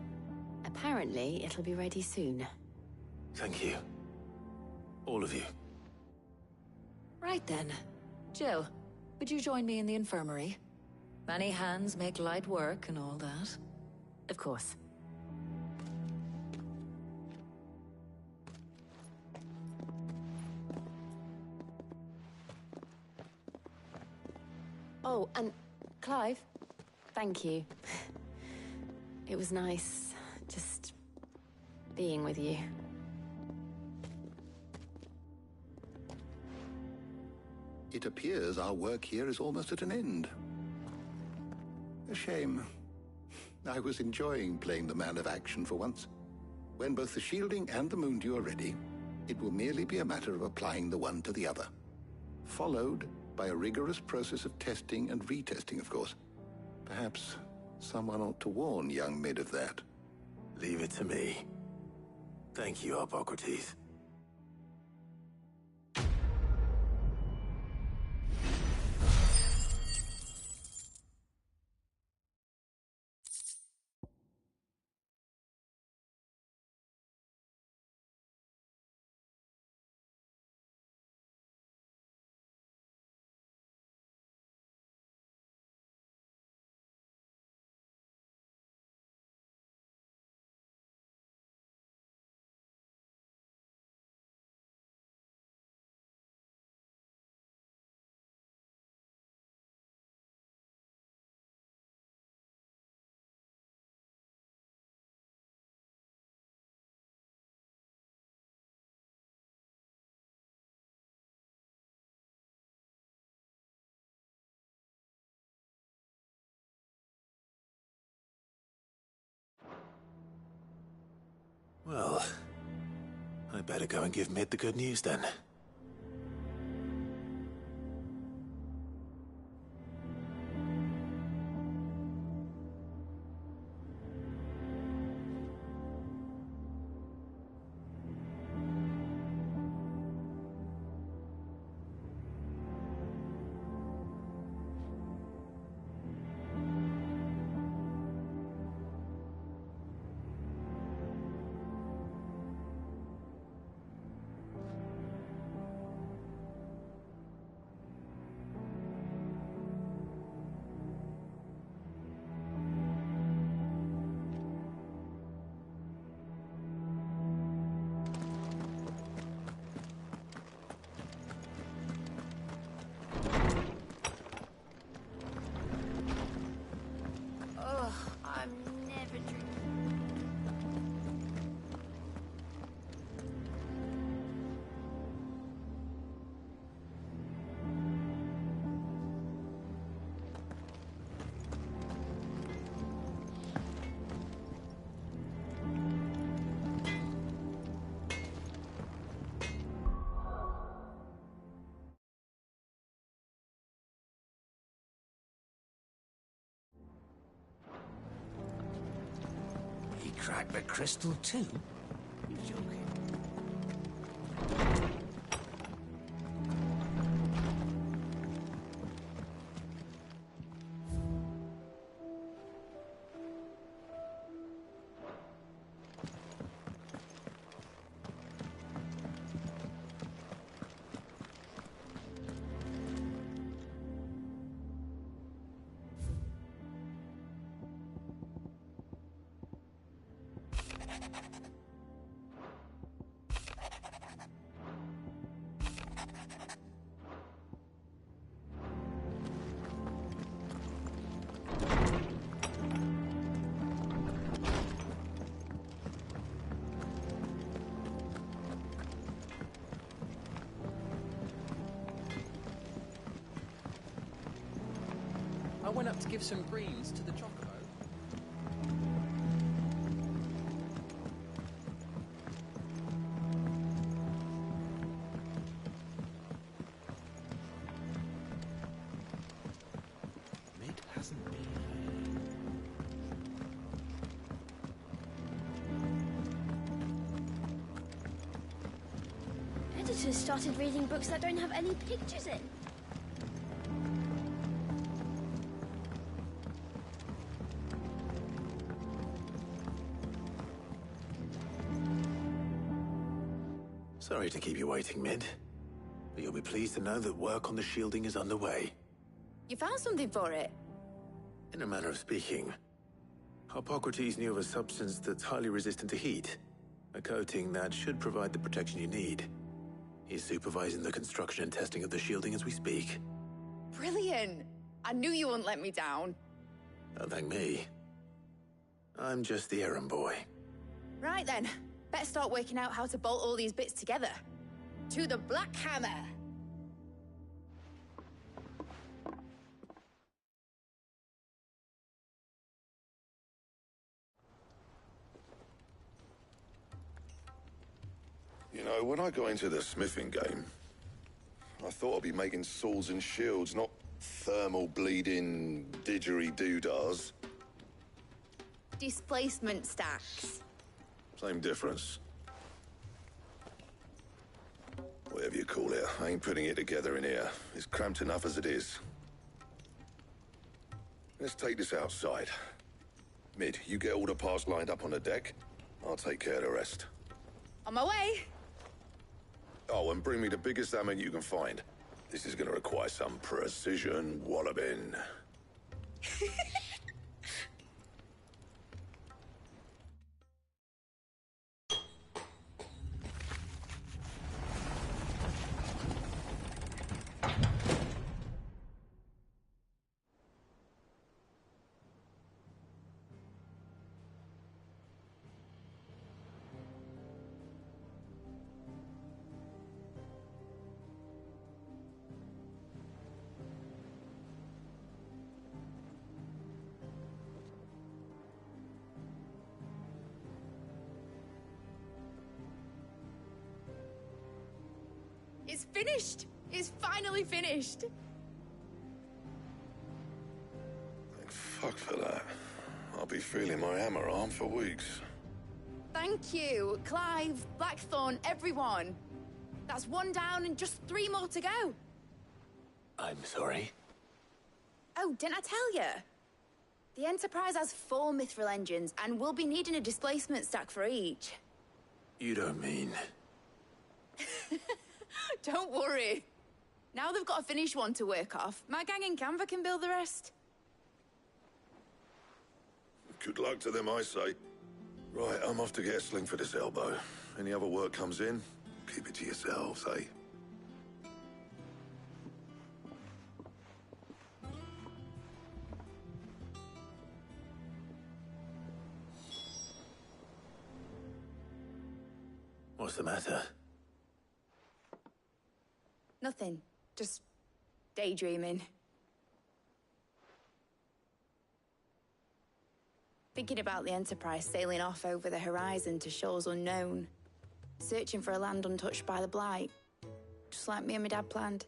Apparently, it'll be ready soon. Thank you. All of you. Right then. Jill, would you join me in the infirmary? Many hands make light work and all that. Of course. Oh, and Clive, thank you. It was nice, just being with you. It appears our work here is almost at an end. A shame. I was enjoying playing the man of action for once. When both the shielding and the moon dew are ready, it will merely be a matter of applying the one to the other. Followed by a rigorous process of testing and retesting, of course. Perhaps someone ought to warn young Mid of that. Leave it to me. Thank you, Hippocrates. Well, I better go and give Mid the good news then. Ugh, I'm never drinking. He cracked the crystal too? You're joking. went up to give some greens to the chocobo. Mid hasn't been. Editors started reading books that don't have any pictures in. Sorry to keep you waiting, Mid. But you'll be pleased to know that work on the shielding is underway. You found something for it? In a manner of speaking, Hippocrates knew of a substance that's highly resistant to heat. A coating that should provide the protection you need. He's supervising the construction and testing of the shielding as we speak. Brilliant! I knew you wouldn't let me down. Don't thank me. I'm just the errand boy. Right then, better start working out how to bolt all these bits together. To the Black Hammer! You know, when I got into the smithing game, I thought I'd be making swords and shields, not thermal bleeding didgeridoo-dahs. Displacement stacks. Same difference. Whatever you call it, I ain't putting it together in here. It's cramped enough as it is. Let's take this outside. Mid, you get all the parts lined up on the deck. I'll take care of the rest. On my way! Oh, and bring me the biggest hammer you can find. This is gonna require some precision walloping. It's finished! It's finally finished! Thank fuck for that. I'll be feeling my hammer arm for weeks. Thank you, Clive, Blackthorn, everyone. That's one down and just 3 more to go. I'm sorry. Oh, didn't I tell you? The Enterprise has 4 mithril engines, and we'll be needing a displacement stack for each. You don't mean... Don't worry. Now they've got a finished one to work off. My gang in Canva can build the rest. Good luck to them, I say. Right, I'm off to get a sling for this elbow. Any other work comes in, keep it to yourselves, eh? What's the matter? Nothing. Just daydreaming. Thinking about the Enterprise sailing off over the horizon to shores unknown. Searching for a land untouched by the Blight. Just like me and my dad planned.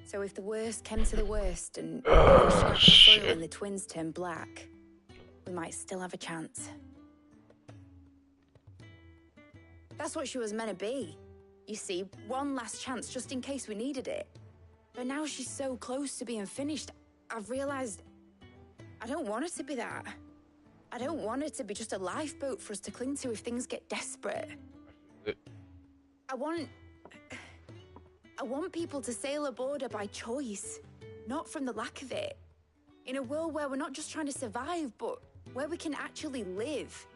So if the worst came to the worst and the soil and the twins turned black, we might still have a chance. That's what she was meant to be. You see, one last chance just in case we needed it. But now she's so close to being finished, I've realized I don't want it to be that. I don't want it to be just a lifeboat for us to cling to if things get desperate. I want people to sail aboard her by choice, not from the lack of it. In a world where we're not just trying to survive, but where we can actually live.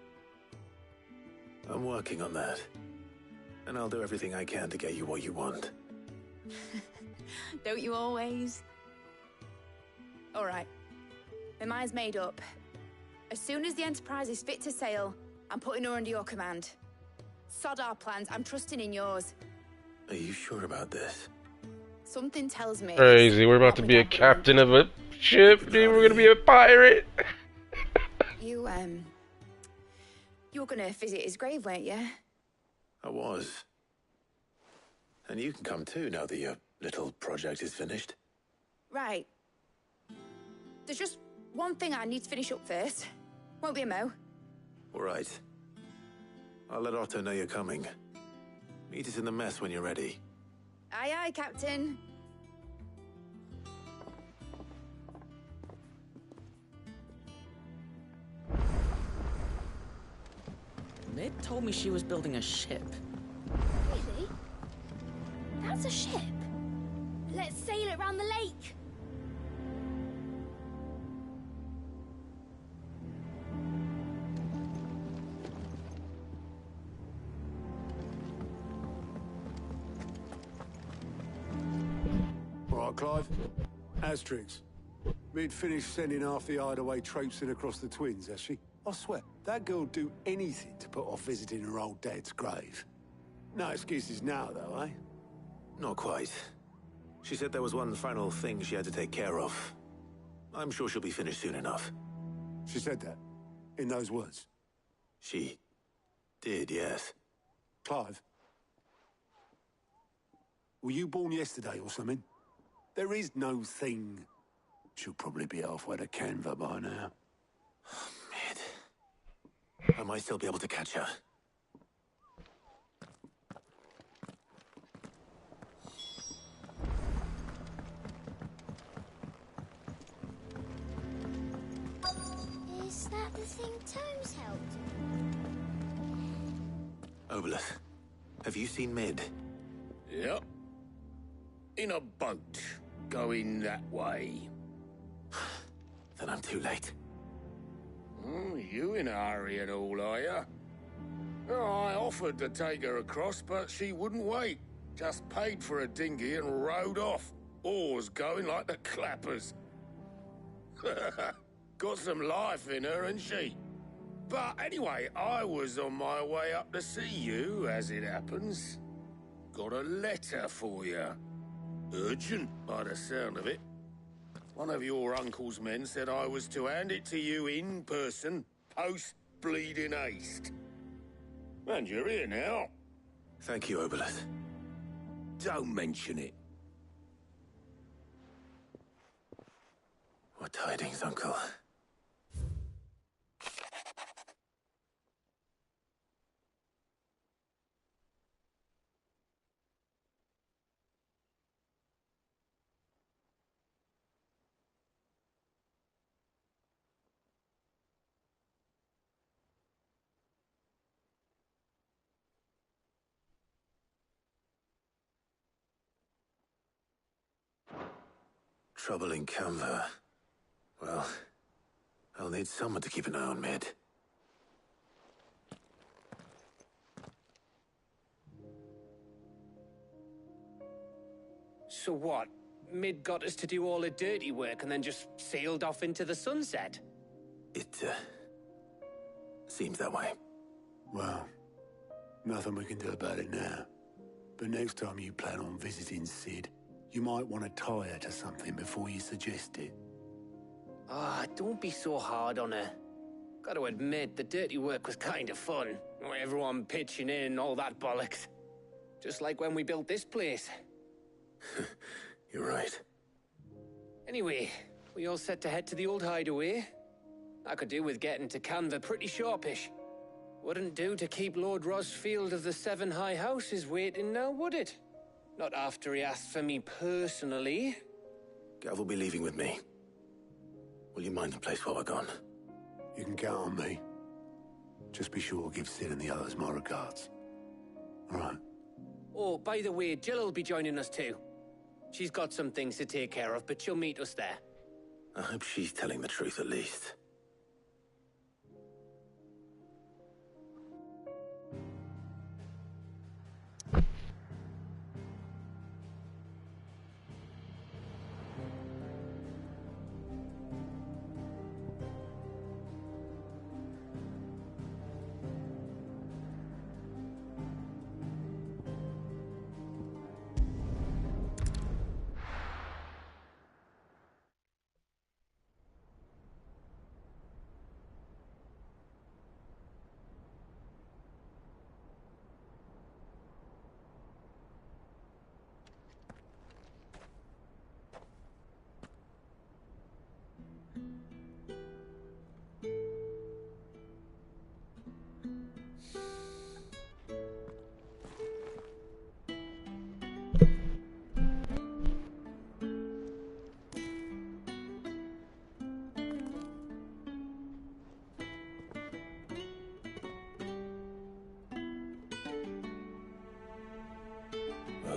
I'm working on that. And I'll do everything I can to get you what you want. Don't you always? All right. My mind's made up. As soon as the Enterprise is fit to sail, I'm putting her under your command. Sod our plans, I'm trusting in yours. Are you sure about this? Something tells me... Crazy, we're about to be a captain of a ship, dude. We're gonna be a pirate. You were gonna visit his grave, weren't you? I was. And you can come too now that your little project is finished. Right. There's just one thing I need to finish up first. Won't be a mo. All right. I'll let Otto know you're coming. Meet us in the mess when you're ready. Aye, aye, Captain. Mid told me she was building a ship. Really? That's a ship. Let's sail it round the lake. All right, Clive. Asterix. Mid finished sending half the hideaway traipsing across the twins, has she? I swear, that girl'd do anything to put off visiting her old dad's grave. No excuses now, though, eh? Not quite. She said there was one final thing she had to take care of. I'm sure she'll be finished soon enough. She said that? In those words? She did, yes. Clive? Were you born yesterday or something? There is no thing. She'll probably be halfway to Canva by now. I might still be able to catch her. Is that the thing Tomes helped? Obelith, have you seen Mid? Yep. In a boat, going that way. Then I'm too late. You in a hurry and all, are you? I offered to take her across, but she wouldn't wait. Just paid for a dinghy and rowed off. Oars going like the clappers. Got some life in her, ain't she? But anyway, I was on my way up to see you, as it happens. Got a letter for you. Urgent, by the sound of it. One of your uncle's men said I was to hand it to you in person, post-bleeding haste. And you're here now. Thank you, Obelith. Don't mention it. What tidings, Uncle? Trouble in Canva. Well, I'll need someone to keep an eye on Mid. So what? Mid got us to do all the dirty work and then just sailed off into the sunset? It, seems that way. Well, nothing we can do about it now. But next time you plan on visiting Sid, you might want to tie her to something before you suggest it. Ah, don't be so hard on her. Gotta admit, the dirty work was kind of fun. Everyone pitching in and all that bollocks. Just like when we built this place. You're right. Anyway, we all set to head to the old hideaway. I could do with getting to Canva pretty sharpish. Wouldn't do to keep Lord Rosfield of the Seven High Houses waiting now, would it? Not after he asked for me personally. Gav will be leaving with me. Will you mind the place while we're gone? You can count on me. Just be sure to give Sid and the others my regards. All right. Oh, by the way, Jill will be joining us too. She's got some things to take care of, but she'll meet us there. I hope she's telling the truth at least.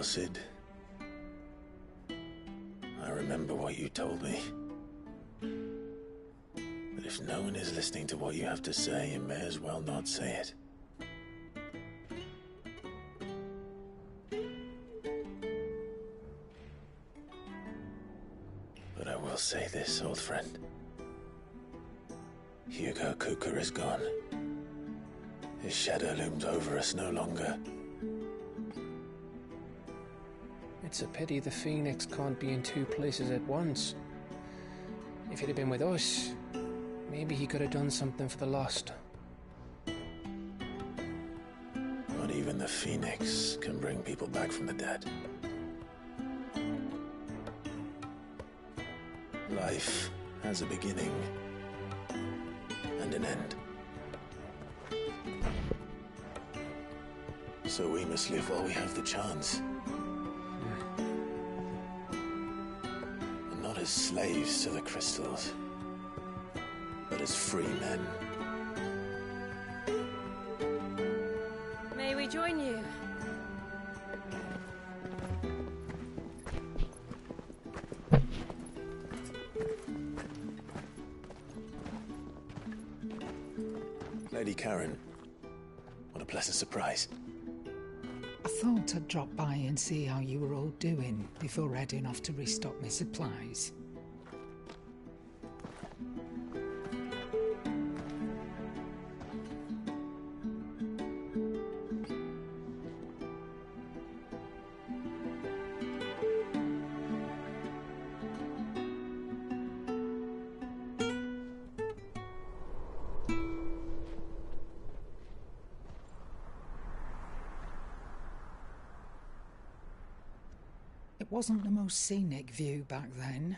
well, Sid. I remember what you told me. But if no one is listening to what you have to say, you may as well not say it. But I will say this, old friend. Hugo Kuka is gone. His shadow looms over us no longer. It's a pity the Phoenix can't be in two places at once. If he'd have been with us, maybe he could have done something for the lost. Not even the Phoenix can bring people back from the dead. Life has a beginning and an end. So we must live while we have the chance. And not as slaves to the crystals, but as free men. May we join you? Lady Karen, what a pleasant surprise. I thought I'd drop by and see how you were all doing before heading off to restock my supplies. It wasn't the most scenic view back then,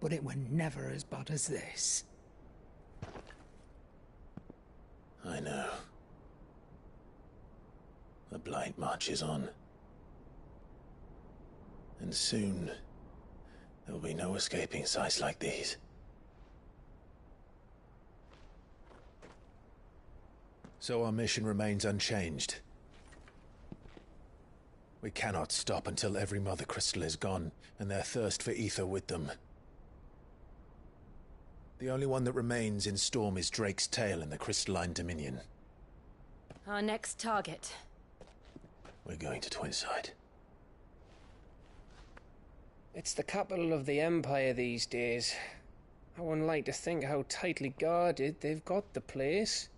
but it were never as bad as this. I know. The blight marches on. And soon, there will be no escaping sights like these. So our mission remains unchanged. We cannot stop until every Mother Crystal is gone, and their thirst for ether with them. The only one that remains in Storm is Drake's tail in the Crystalline Dominion. Our next target. We're going to Twinside. It's the capital of the Empire these days. I wouldn't like to think how tightly guarded they've got the place.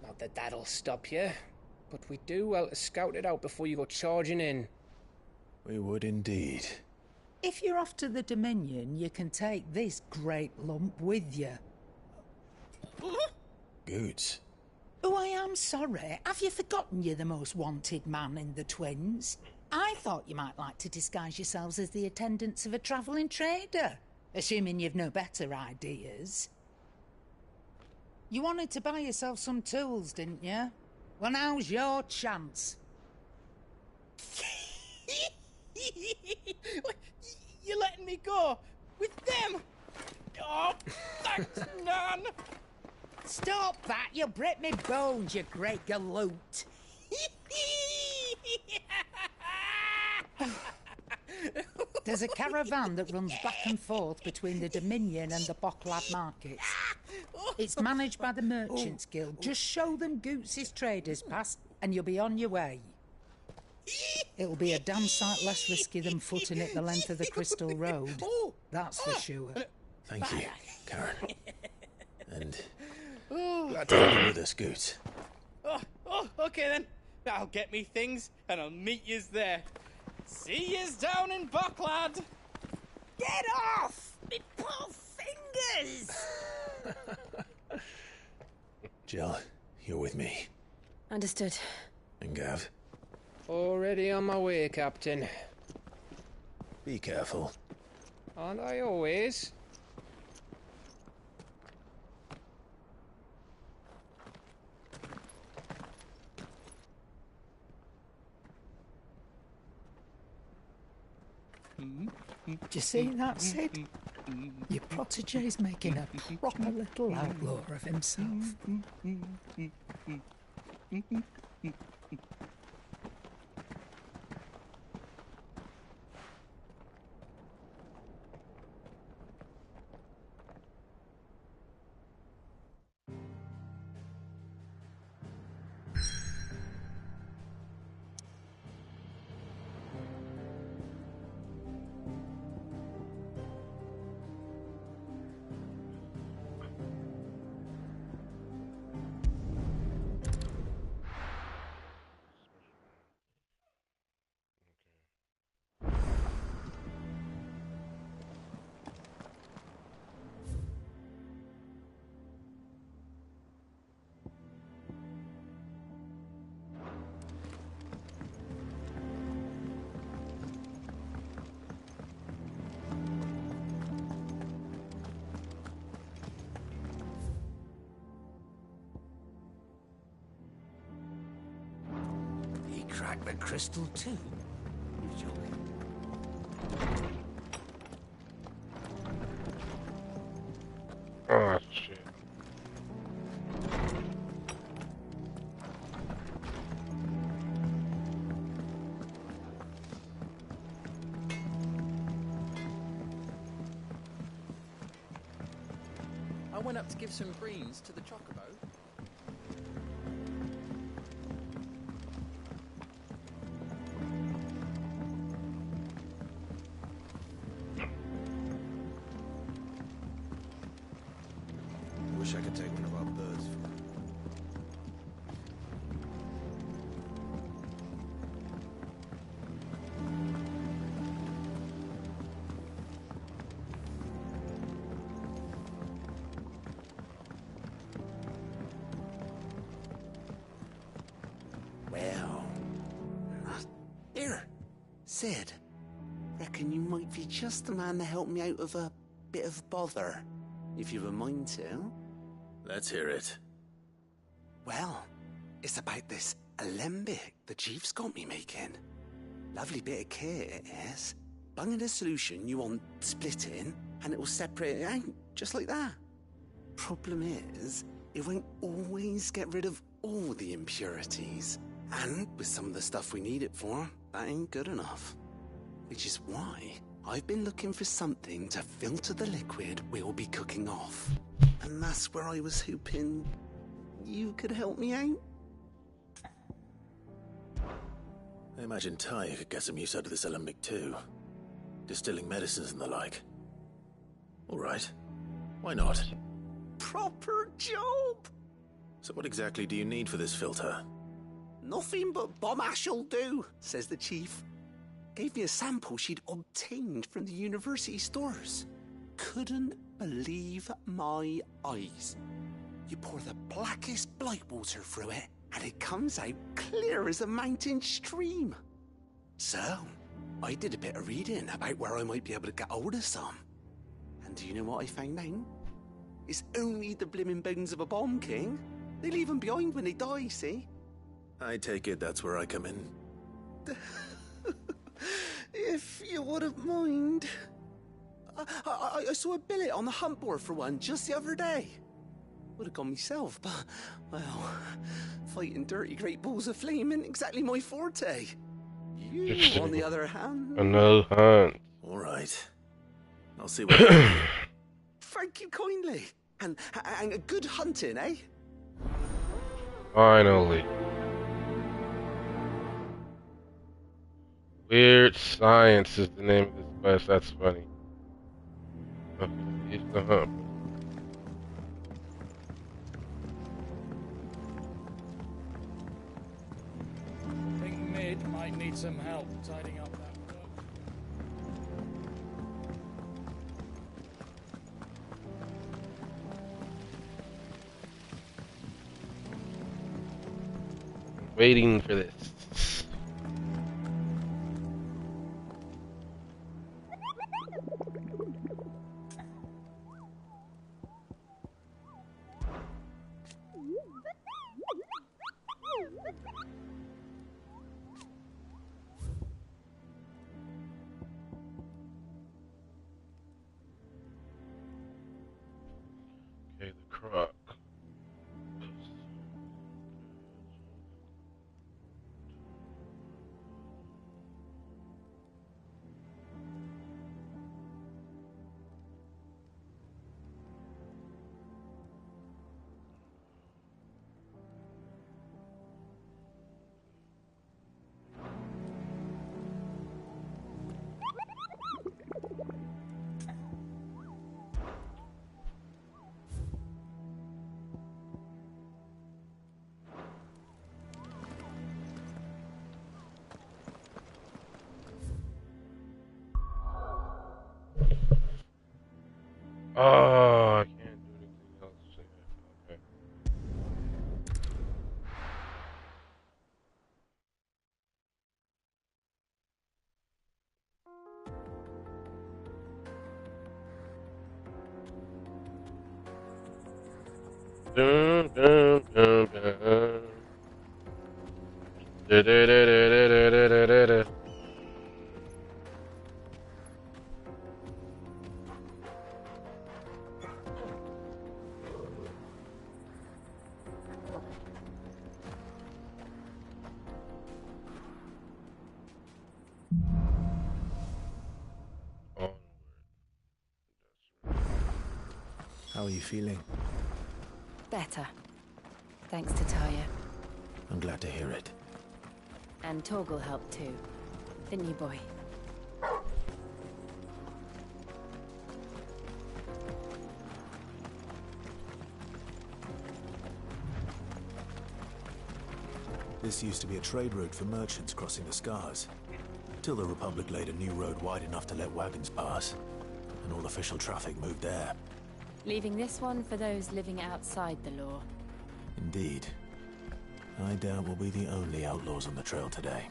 Not that that'll stop you. But we do well to scout it out before you go charging in. We would indeed. If you're off to the Dominion, you can take this great lump with you. Goods. Oh, I am sorry. Have you forgotten you're the most wanted man in the Twins? I thought you might like to disguise yourselves as the attendants of a travelling trader, assuming you've no better ideas. You wanted to buy yourself some tools, didn't you? Well, now's your chance. You're letting me go? With them? Oh, thanks, Nan! Stop that! You'll break me bones, you great galoot! There's a caravan that runs back and forth between the Dominion and the Bocklad markets. It's managed by the Merchants Guild. Just show them Goots' traders pass and you'll be on your way. It'll be a damn sight less risky than footing it the length of the Crystal Road. That's for sure. Thank you, Karen. And glad to have you with us, Goots. Oh, okay then. I'll get me things and I'll meet yous there. See yous down in Bocklad. Get off! Me poor fingers! Jill, you're with me. Understood. And Gav? Already on my way, Captain. Be careful. Aren't I always? Do you see that, Sid? Your protege's making a proper little outlaw of himself. crack the crystal too? You joking? Oh, shit. I went up to give some greens to the chocobo. Wish I could take one of our birds. Well, here, Sid. Reckon you might be just the man to help me out of a bit of bother, if you've a mind to. Let's hear it. Well, it's about this alembic the chief's got me making. Lovely bit of kit it is. Bung in a solution you want splitting, and it will separate it out, just like that. Problem is, it won't always get rid of all the impurities. And with some of the stuff we need it for, that ain't good enough. Which is why I've been looking for something to filter the liquid we'll be cooking off. And that's where I was hoping you could help me out. I imagine Ty could get some use out of this alembic too. Distilling medicines and the like. All right. Why not? Proper job! So what exactly do you need for this filter? Nothing but bomb ash'll do, says the chief. Gave me a sample she'd obtained from the university stores. Couldn't believe my eyes. You pour the blackest blight water through it, and it comes out clear as a mountain stream. So, I did a bit of reading about where I might be able to get hold of some. And do you know what I found out? It's only the blimmin' bones of a bomb king. They leave them behind when they die, see? I take it that's where I come in. If you wouldn't mind. I saw a billet on the hunt board for one just the other day. Would have gone myself, but, well, fighting dirty great balls of flame isn't exactly my forte. You, on the other hand... Another hunt. All right. I'll see what I can do. Thank you kindly. And a good hunting, eh? Finally. Weird Science is the name of this quest. That's funny. Okay, it's the hunt. I think Mid might need some help tidying up that work. Waiting for this. Okay, the croc. Oh, I can't do anything else. Okay. Dun, dun, dun, dun. Da, da, da, da, How are you feeling? Better. Thanks to Taya. I'm glad to hear it. And Torgal helped too. Didn't you, boy? This used to be a trade route for merchants crossing the Scars. Till the Republic laid a new road wide enough to let wagons pass. And all official traffic moved there. Leaving this one for those living outside the law. Indeed. I doubt we'll be the only outlaws on the trail today.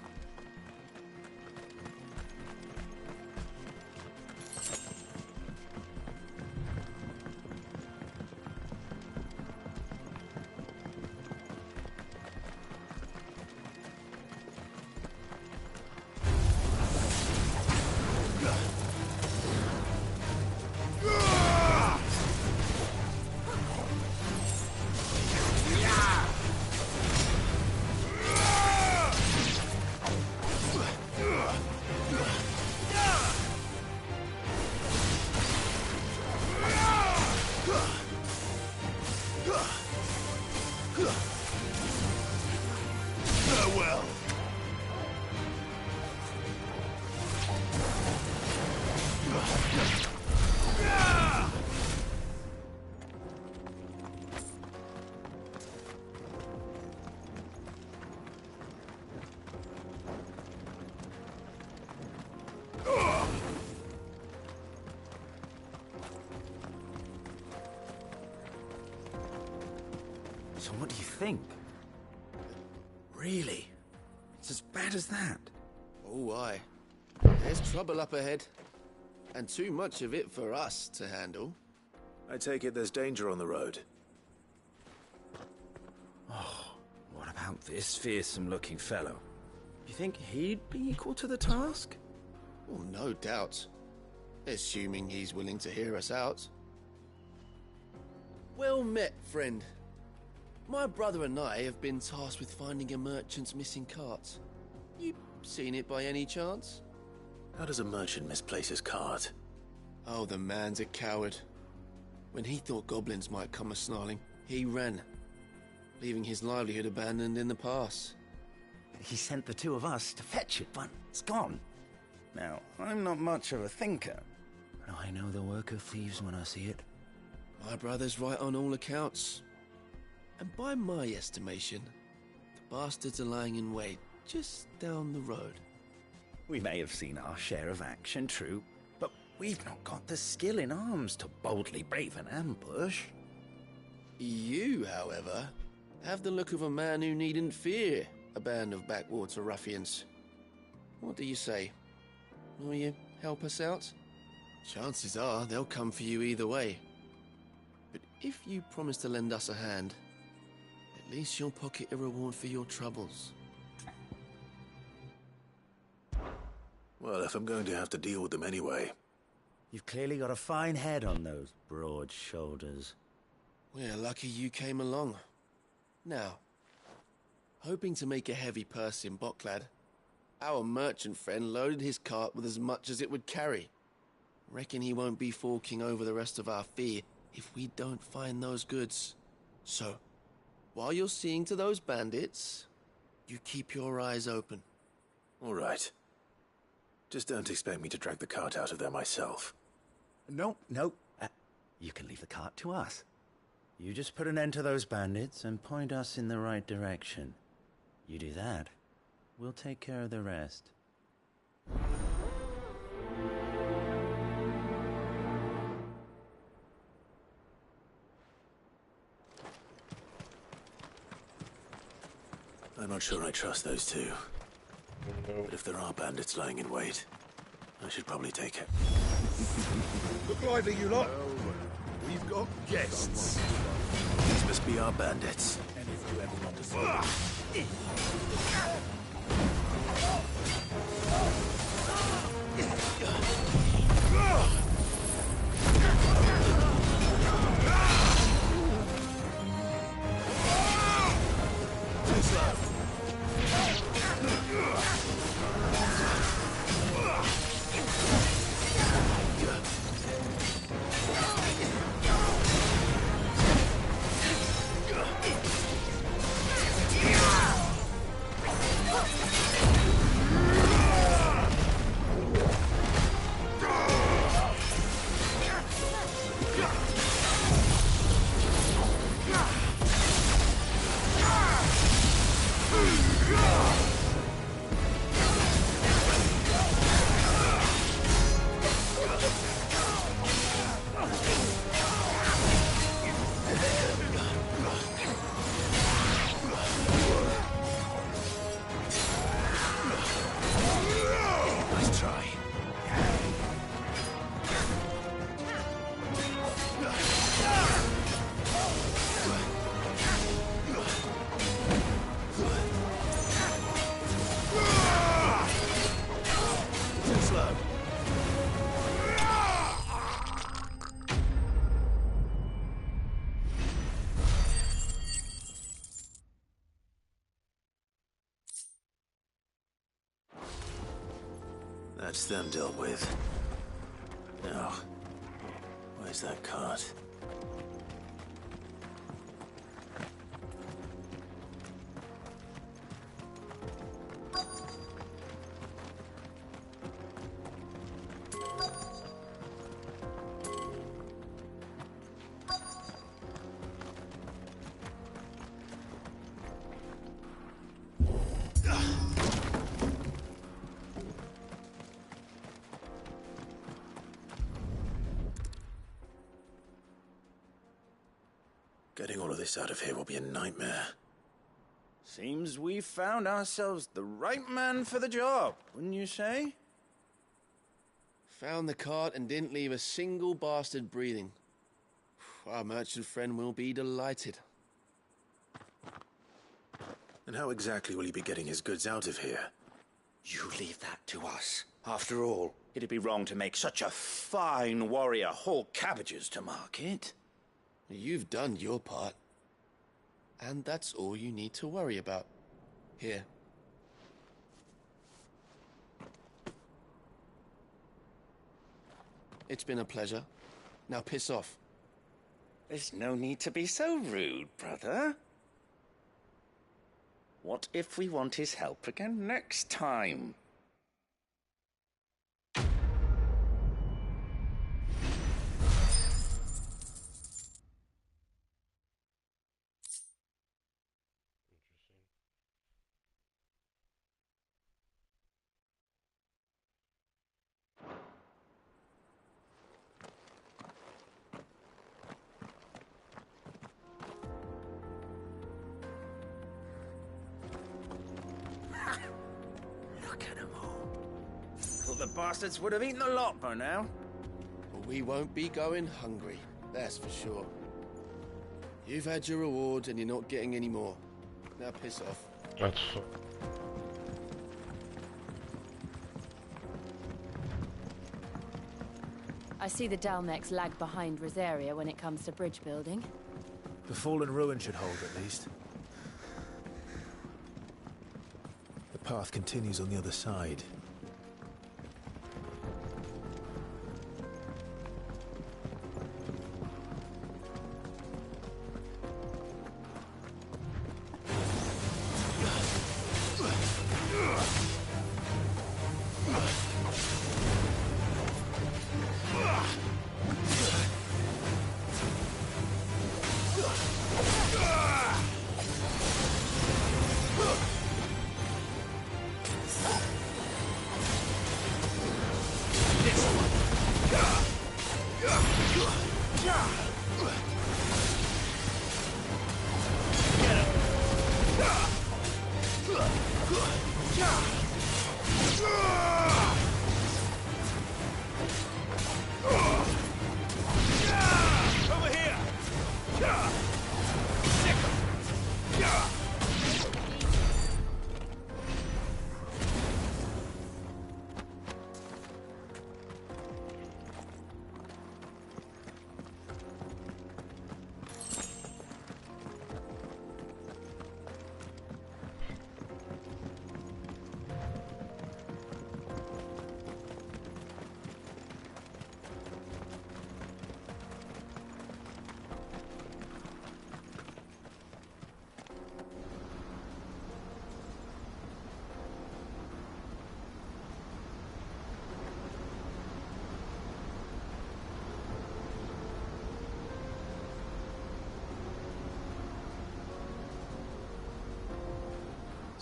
So what do you think? Really? It's as bad as that? Oh, aye. There's trouble up ahead. And too much of it for us to handle. I take it there's danger on the road. Oh, what about this fearsome-looking fellow? You think he'd be equal to the task? Oh, no doubt. Assuming he's willing to hear us out. Well met, friend. My brother and I have been tasked with finding a merchant's missing cart. You seen it by any chance? How does a merchant misplace his cart? Oh, the man's a coward. When he thought goblins might come a-snarling, he ran, leaving his livelihood abandoned in the pass. He sent the two of us to fetch it, but it's gone. Now, I'm not much of a thinker, but I know the work of thieves when I see it. My brother's right on all accounts. And by my estimation, the bastards are lying in wait just down the road. We may have seen our share of action, true, but we've not got the skill in arms to boldly brave an ambush. You, however, have the look of a man who needn't fear a band of backwater ruffians. What do you say? Will you help us out? Chances are they'll come for you either way. But if you promise to lend us a hand, at least you'll pocket a reward for your troubles. Well, if I'm going to have to deal with them anyway. You've clearly got a fine head on those broad shoulders. We're lucky you came along. Now, hoping to make a heavy purse in Boklad, our merchant friend loaded his cart with as much as it would carry. Reckon he won't be forking over the rest of our fee if we don't find those goods. So, while you're seeing to those bandits, you keep your eyes open. All right. Just don't expect me to drag the cart out of there myself. No. You can leave the cart to us. You just put an end to those bandits and point us in the right direction. You do that, we'll take care of the rest. I'm not sure I trust those two. But if there are bandits lying in wait, I should probably take it. Look lively, you lot. We've got guests. These must be our bandits. And if you ever want to see That's them dealt with. Now, where's that cart? Getting all of this out of here will be a nightmare. Seems we've found ourselves the right man for the job, wouldn't you say? Found the cart and didn't leave a single bastard breathing. Our merchant friend will be delighted. And how exactly will he be getting his goods out of here? You leave that to us. After all, it'd be wrong to make such a fine warrior haul cabbages to market. You've done your part. And that's all you need to worry about. Here. It's been a pleasure. Now piss off. There's no need to be so rude, brother. What if we want his help again next time? The bastards would have eaten a lot by now. But we won't be going hungry, that's for sure. You've had your reward and you're not getting any more. Now piss off. That's I see the Dalmex lag behind Rosaria when it comes to bridge building. The fallen ruin should hold, at least. The path continues on the other side.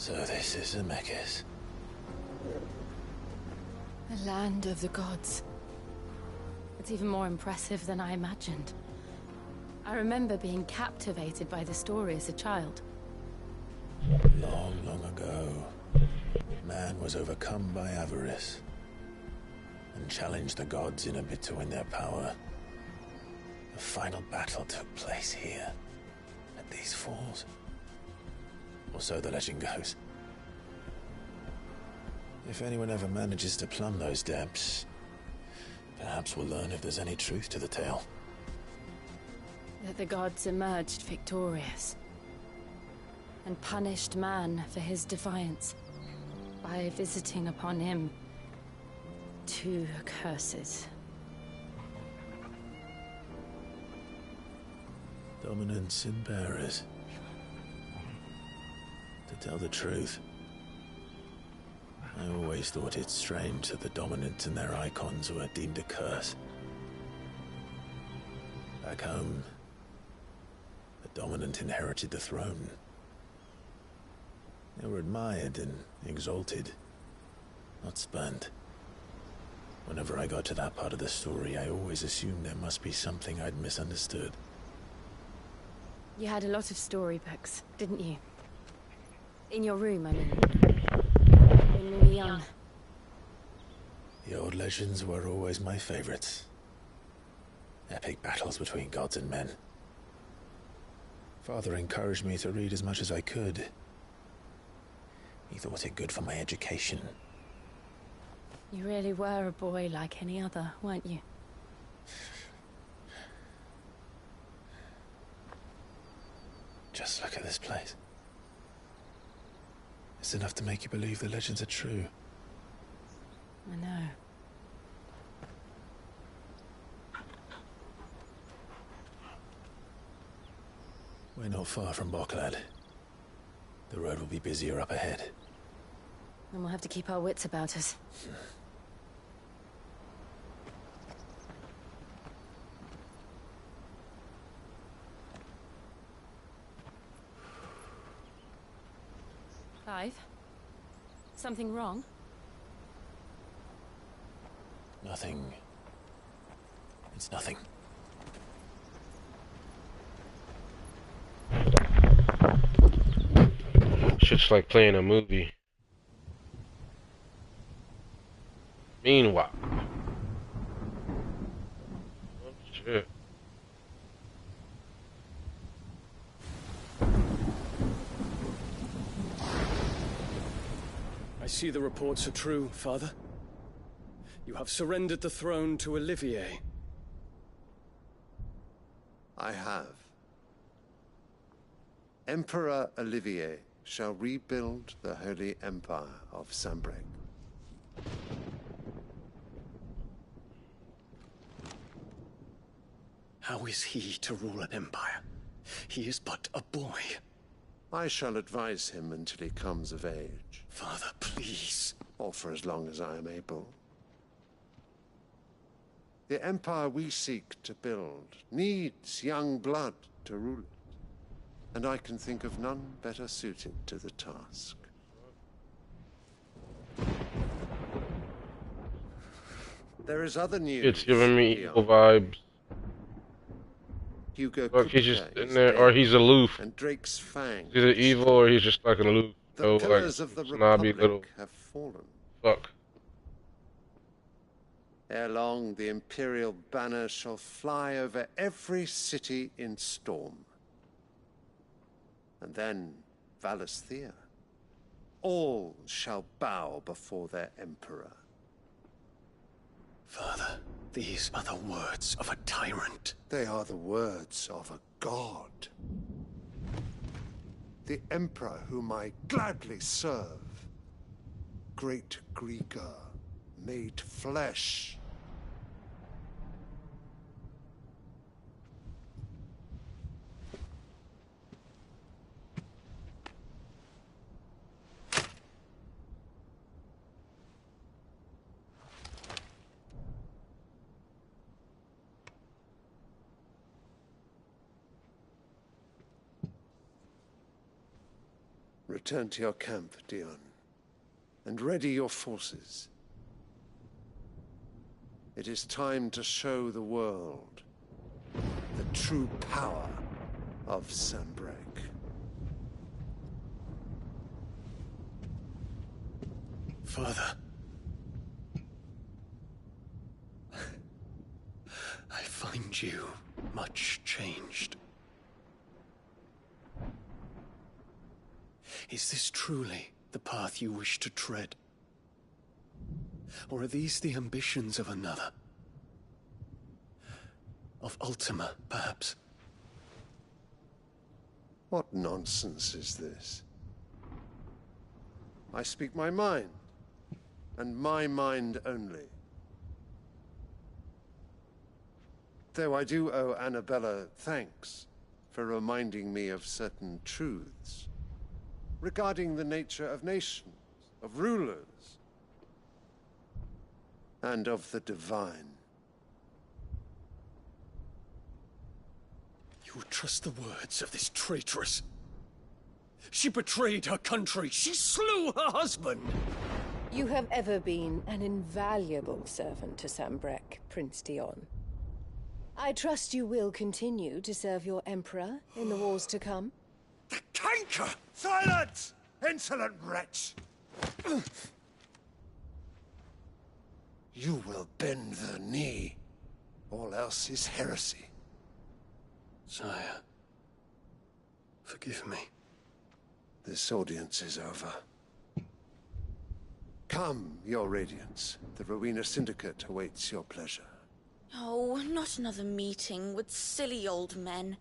So this is Zemeckis. The land of the gods. It's even more impressive than I imagined. I remember being captivated by the story as a child. Long, long ago, man was overcome by avarice and challenged the gods in a bid to win their power. The final battle took place here, at these falls. Or so the legend goes. If anyone ever manages to plumb those depths, perhaps we'll learn if there's any truth to the tale. That the gods emerged victorious and punished man for his defiance by visiting upon him 2 curses. Dominants and bearers. To tell the truth, I always thought it strange that the dominant and their icons were deemed a curse. Back home, the dominant inherited the throne. They were admired and exalted, not spurned. Whenever I got to that part of the story, I always assumed there must be something I'd misunderstood. You had a lot of storybooks, didn't you? In your room, I mean. When we were young. The old legends were always my favorites. Epic battles between gods and men. Father encouraged me to read as much as I could. He thought it good for my education. You really were a boy like any other, weren't you? Just look at this place. It's enough to make you believe the legends are true. I know. We're not far from Boklad. The road will be busier up ahead. And we'll have to keep our wits about us. Clive? Something wrong? Nothing. It's nothing. Shit's like playing a movie. Meanwhile. Oh, shit. I see the reports are true, Father. You have surrendered the throne to Olivier. I have. Emperor Olivier shall rebuild the Holy Empire of Sanbreque. How is he to rule an empire? He is but a boy. I shall advise him until he comes of age. Father, please. Or for as long as I am able. The empire we seek to build needs young blood to rule it. And I can think of none better suited to the task. There is other news. It's giving me evil vibes. Like he's just in there, or he's aloof. And Drake's Fang. He's either evil or he's just like an aloof. The pillars like of the snobby little Republic have fallen. fuck. Ere long, the Imperial banner shall fly over every city in Storm. And then Valisthea. All shall bow before their Emperor. Father, these are the words of a tyrant. They are the words of a god. The Emperor whom I gladly serve. Great Greeker, made flesh. Return to your camp, Dion, and ready your forces. It is time to show the world the true power of Sanbreque. Father. I find you much changed. Is this truly the path you wish to tread? Or are these the ambitions of another? Of Ultima, perhaps? What nonsense is this? I speak my mind, and my mind only. Though I do owe Annabella thanks for reminding me of certain truths regarding the nature of nations, of rulers, and of the divine. You would trust the words of this traitress? She betrayed her country. She slew her husband. You have ever been an invaluable servant to Sambrek, Prince Dion. I trust you will continue to serve your Emperor in the wars to come. The canker! Silence! Insolent wretch! You will bend the knee. All else is heresy. Sire, forgive me. This audience is over. Come, Your Radiance. The Rowena Syndicate awaits your pleasure. Oh, not another meeting with silly old men.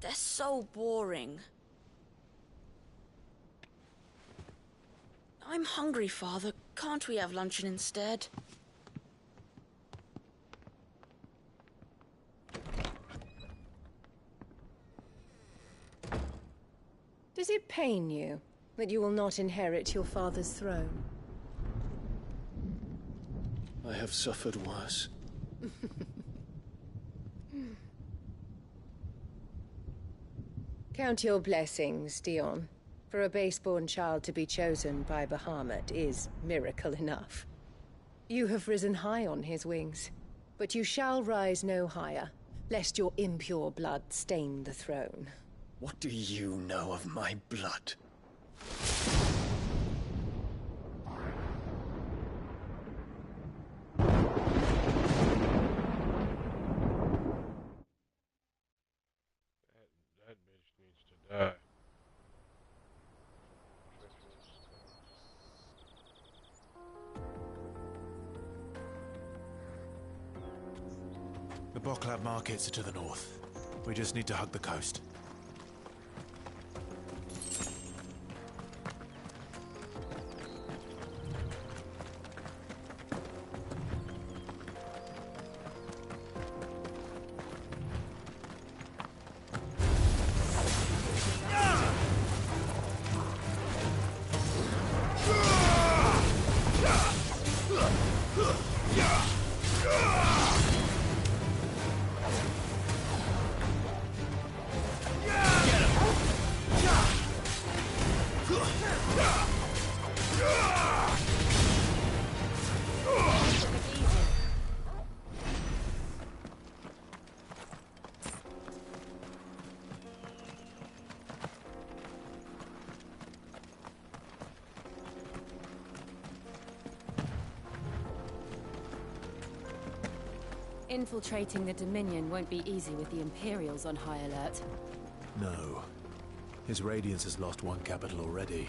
They're so boring. I'm hungry, Father. Can't we have luncheon instead? Does it pain you that you will not inherit your father's throne? I have suffered worse. Count your blessings, Dion. For a base-born child to be chosen by Bahamut is miracle enough. You have risen high on his wings, but you shall rise no higher, lest your impure blood stain the throne. What do you know of my blood? That bitch needs to die. The Boklab markets are to the north. We just need to hug the coast. Infiltrating the Dominion won't be easy with the Imperials on high alert. No. His Radiance has lost one capital already.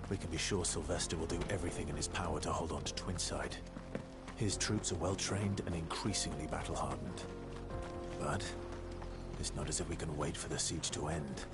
We can be sure Sylvester will do everything in his power to hold on to Twinside. His troops are well-trained and increasingly battle-hardened. But it's not as if we can wait for the siege to end.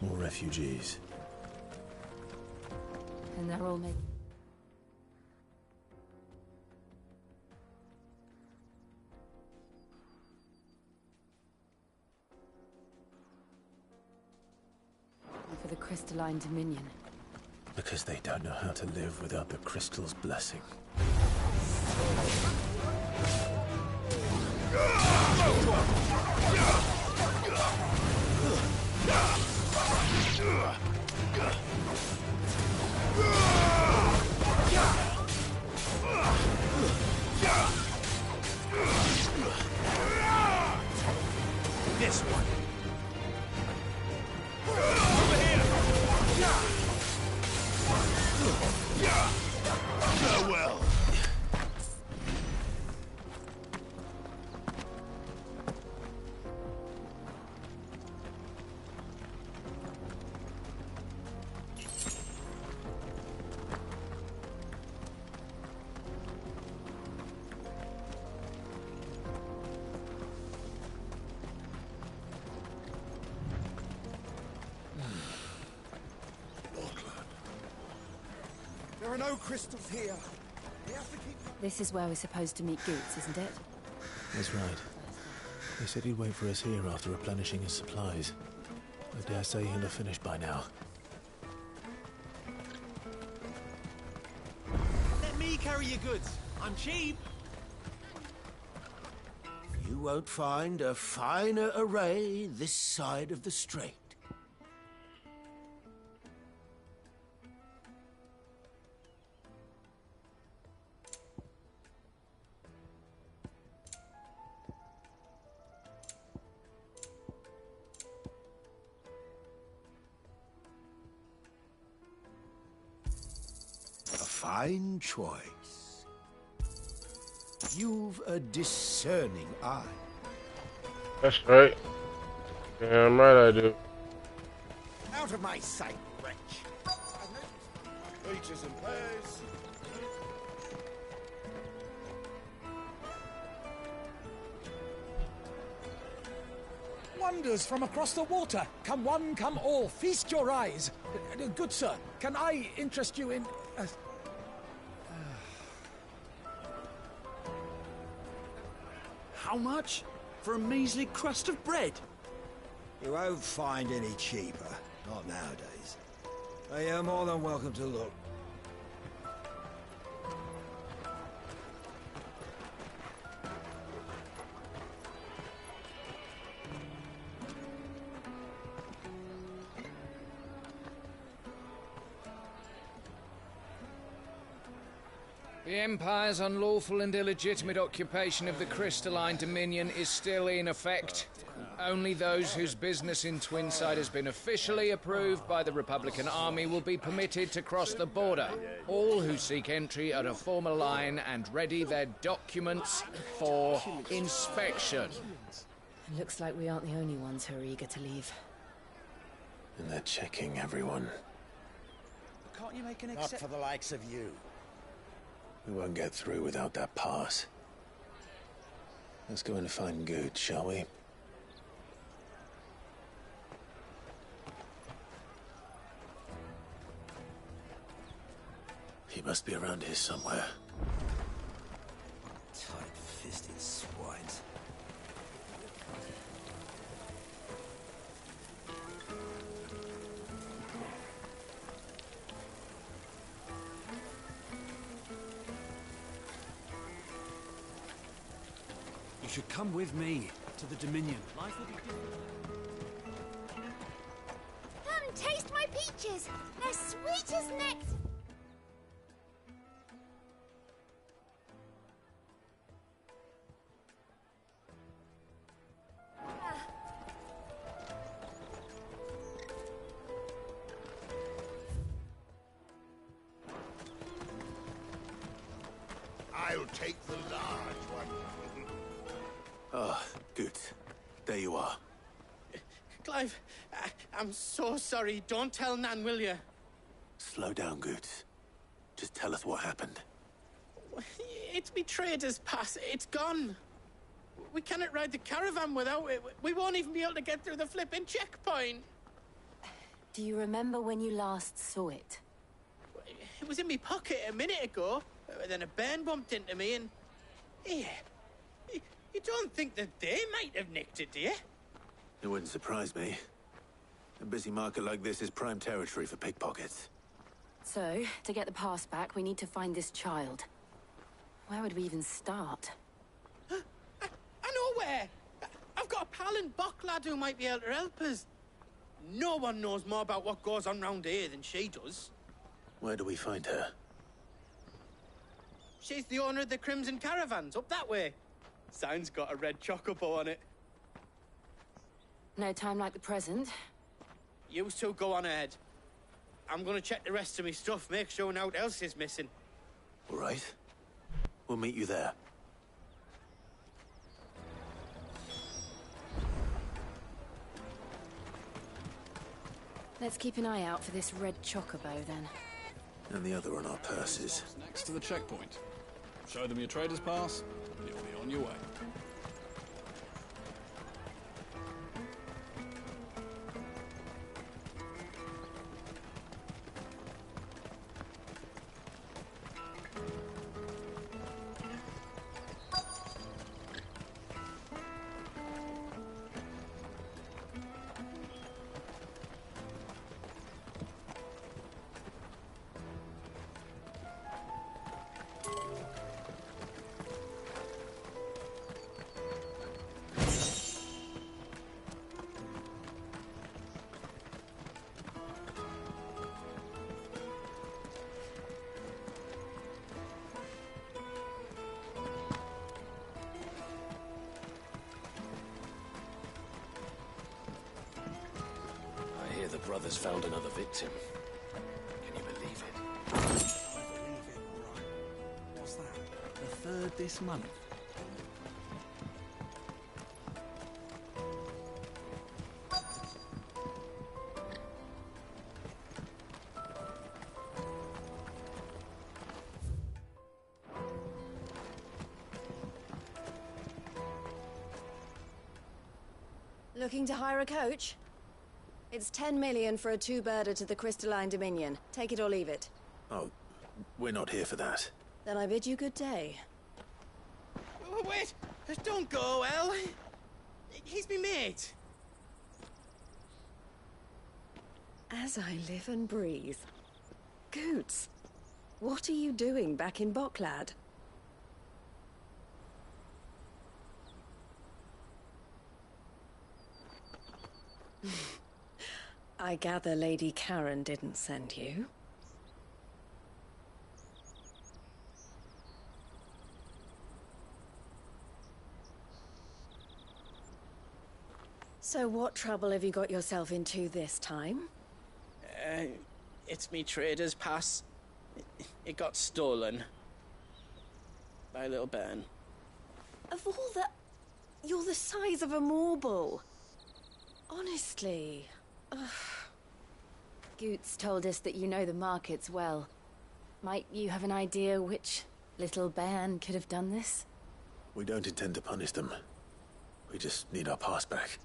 More refugees. And they're all made. For the Crystalline Dominion. Because they don't know how to live without the crystal's blessing. This one. Farewell. There are no crystals here. We have to keep... This is where we're supposed to meet Goots, isn't it? That's right. He said he'd wait for us here after replenishing his supplies. I dare say he'll have finished by now. Let me carry your goods. I'm cheap. You won't find a finer array this side of the strait. A fine choice. You've a discerning eye. That's right. Damn right I do. Out of my sight, wretch. Peaches and pears. Wonders from across the water. Come one, come all. Feast your eyes. Good sir, can I interest you in... How much? For a measly crust of bread? You won't find any cheaper. Not nowadays. But you're more than welcome to look. The Empire's unlawful and illegitimate occupation of the Crystalline Dominion is still in effect. Only those whose business in Twinside has been officially approved by the Republican Army will be permitted to cross the border. All who seek entry are to form a line and ready their documents for inspection. Looks like we aren't the only ones who are eager to leave. And they're checking everyone. Can't you make an Not for the likes of you. We won't get through without that pass. Let's go and find Good, shall we? He must be around here somewhere. Tight-fisted swines. You should come with me to the Dominion. Life will be different. Come, taste my peaches. They're sweet as nectar. I'll take the large one. Ah, good. There you are. Clive, I'm so sorry. Don't tell Nan, will you? Slow down, Goots. Just tell us what happened. It's me trader's pass. It's gone. We cannot ride the caravan without it. We won't even be able to get through the flipping checkpoint. Do you remember when you last saw it? It was in my pocket a minute ago. Then a bairn bumped into me and... Yeah. You don't think that they might have nicked it, do you? It wouldn't surprise me. A busy market like this is prime territory for pickpockets. So, to get the pass back, we need to find this child. Where would we even start? I know where! I've got a pal in Bocklad who might be able to help us. No one knows more about what goes on round here than she does. Where do we find her? She's the owner of the Crimson Caravans, up that way. Sign's got a red chocobo on it. No time like the present. You two go on ahead. I'm gonna check the rest of me stuff, make sure naught else is missing. All right. We'll meet you there. Let's keep an eye out for this red chocobo, then. And the other on our purses. Next to the checkpoint. Show them your trader's pass, and you'll be on your way. The brothers found another victim. Can you believe it? I believe it, all right. What's that? The third this month? Looking to hire a coach? It's 10 million for a two-birder to the Crystalline Dominion. Take it or leave it. Oh, we're not here for that. Then I bid you good day. Wait! Don't go, El! He's me mate. As I live and breathe. Goots, what are you doing back in Bocklad? I gather Lady Karen didn't send you. So what trouble have you got yourself into this time? It's me trader's pass. It got stolen. By little Ben. Of all the... You're the size of a marble. Honestly. Ugh. Goots told us that you know the markets well. Might you have an idea which little bairn could have done this? We don't intend to punish them. We just need our pass back.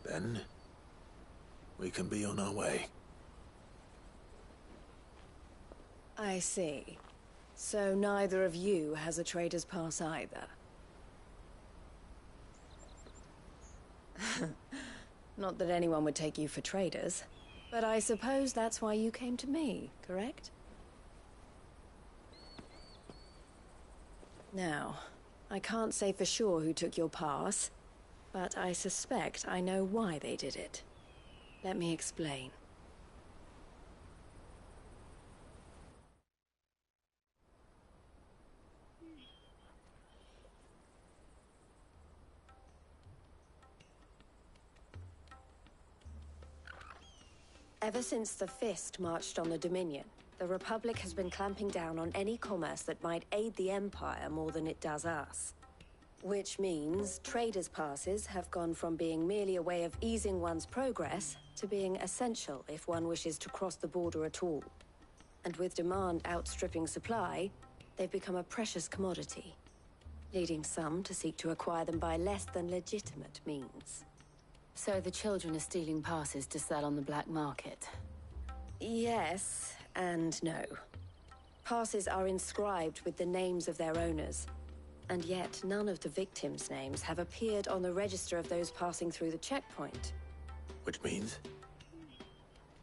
Then, we can be on our way. I see. So neither of you has a trader's pass either. Not that anyone would take you for traders, but I suppose that's why you came to me, correct? Now, I can't say for sure who took your pass, but I suspect I know why they did it. Let me explain. Ever since the Fist marched on the Dominion, the Republic has been clamping down on any commerce that might aid the Empire more than it does us. Which means traders' passes have gone from being merely a way of easing one's progress to being essential if one wishes to cross the border at all. And with demand outstripping supply, they've become a precious commodity, leading some to seek to acquire them by less than legitimate means. So the children are stealing passes to sell on the black market? Yes, and no. Passes are inscribed with the names of their owners, and yet none of the victims' names have appeared on the register of those passing through the checkpoint. Which means?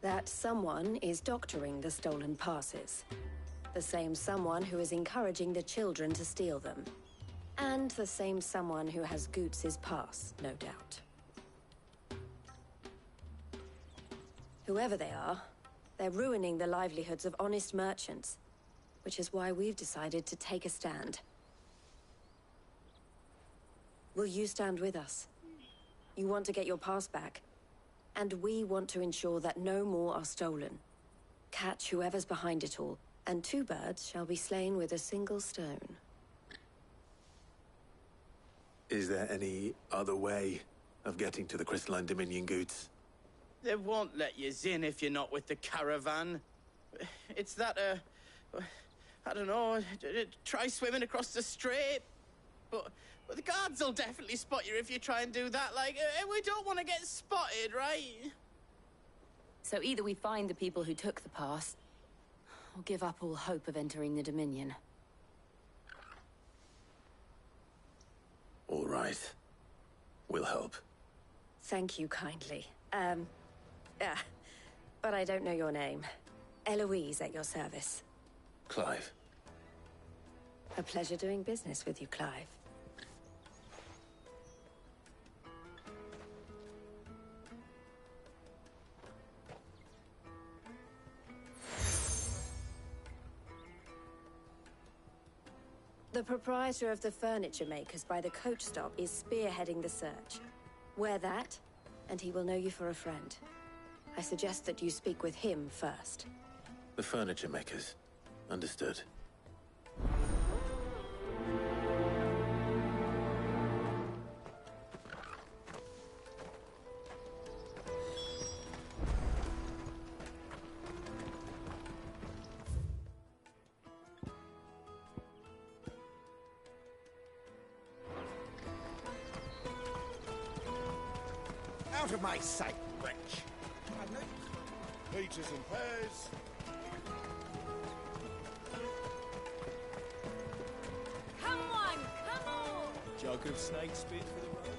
That someone is doctoring the stolen passes. The same someone who is encouraging the children to steal them. And the same someone who has Goots' pass, no doubt. Whoever they are, they're ruining the livelihoods of honest merchants, which is why we've decided to take a stand. Will you stand with us? You want to get your pass back, and we want to ensure that no more are stolen. Catch whoever's behind it all, and 2 birds shall be slain with a single stone. Is there any other way of getting to the Crystalline Dominion goods? They won't let you in if you're not with the caravan. It's that, I don't know, try swimming across the strait. But the guards will definitely spot you if you try and do that. Like, we don't want to get spotted, right? So either we find the people who took the pass, or give up all hope of entering the Dominion. All right. We'll help. Thank you kindly. But I don't know your name. Eloise at your service. Clive. A pleasure doing business with you, Clive. The proprietor of the furniture makers by the coach stop is spearheading the search. Wear that, and he will know you for a friend. I suggest that you speak with him first. The furniture makers. Understood. Out of my sight, wretch! Peaches and pears. Come on, come on! Jug of snake spit for the road.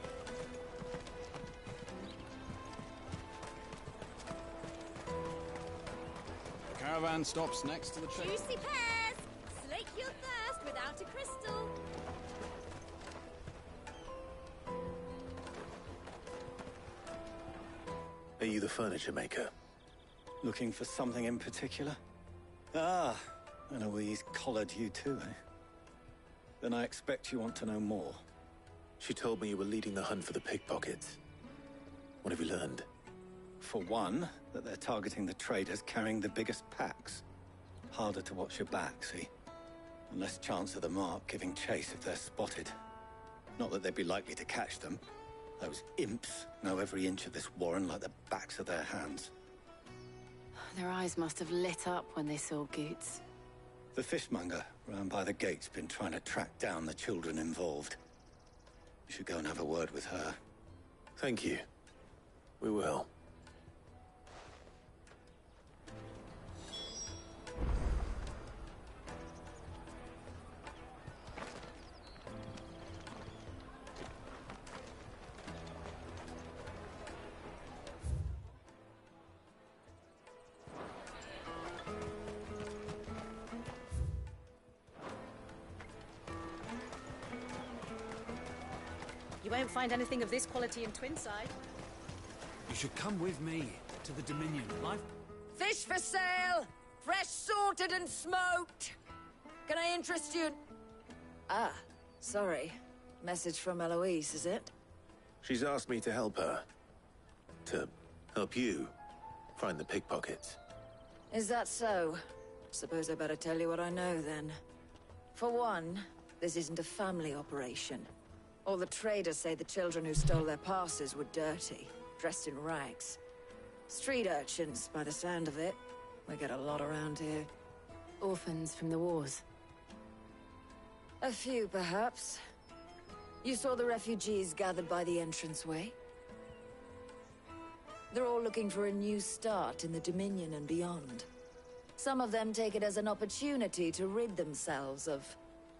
The caravan stops next to the train. Juicy pears! Slake your thirst without a crystal. Are you the furniture maker? Looking for something in particular? Ah, Eloise collared you too, eh? Then I expect you want to know more. She told me you were leading the hunt for the pickpockets. What have you learned? For one, that they're targeting the traders carrying the biggest packs. Harder to watch your back, see? And less chance of the mark giving chase if they're spotted. Not that they'd be likely to catch them. Those imps know every inch of this warren like the backs of their hands. Their eyes must have lit up when they saw Goots. The fishmonger round by the gate's been trying to track down the children involved. You should go and have a word with her. Thank you. We will. You won't find anything of this quality in Twinside. You should come with me to the Dominion. Fish for sale! Fresh sorted and smoked! Can I interest you? Ah, sorry. Message from Eloise, is it? She's asked me to help her. To help you find the pickpockets. Is that so? Suppose I better tell you what I know, then. For one, this isn't a family operation. All the traders say the children who stole their passes were dirty, dressed in rags. Street urchins, by the sound of it. We get a lot around here. Orphans from the wars. A few, perhaps. You saw the refugees gathered by the entranceway? They're all looking for a new start in the Dominion and beyond. Some of them take it as an opportunity to rid themselves of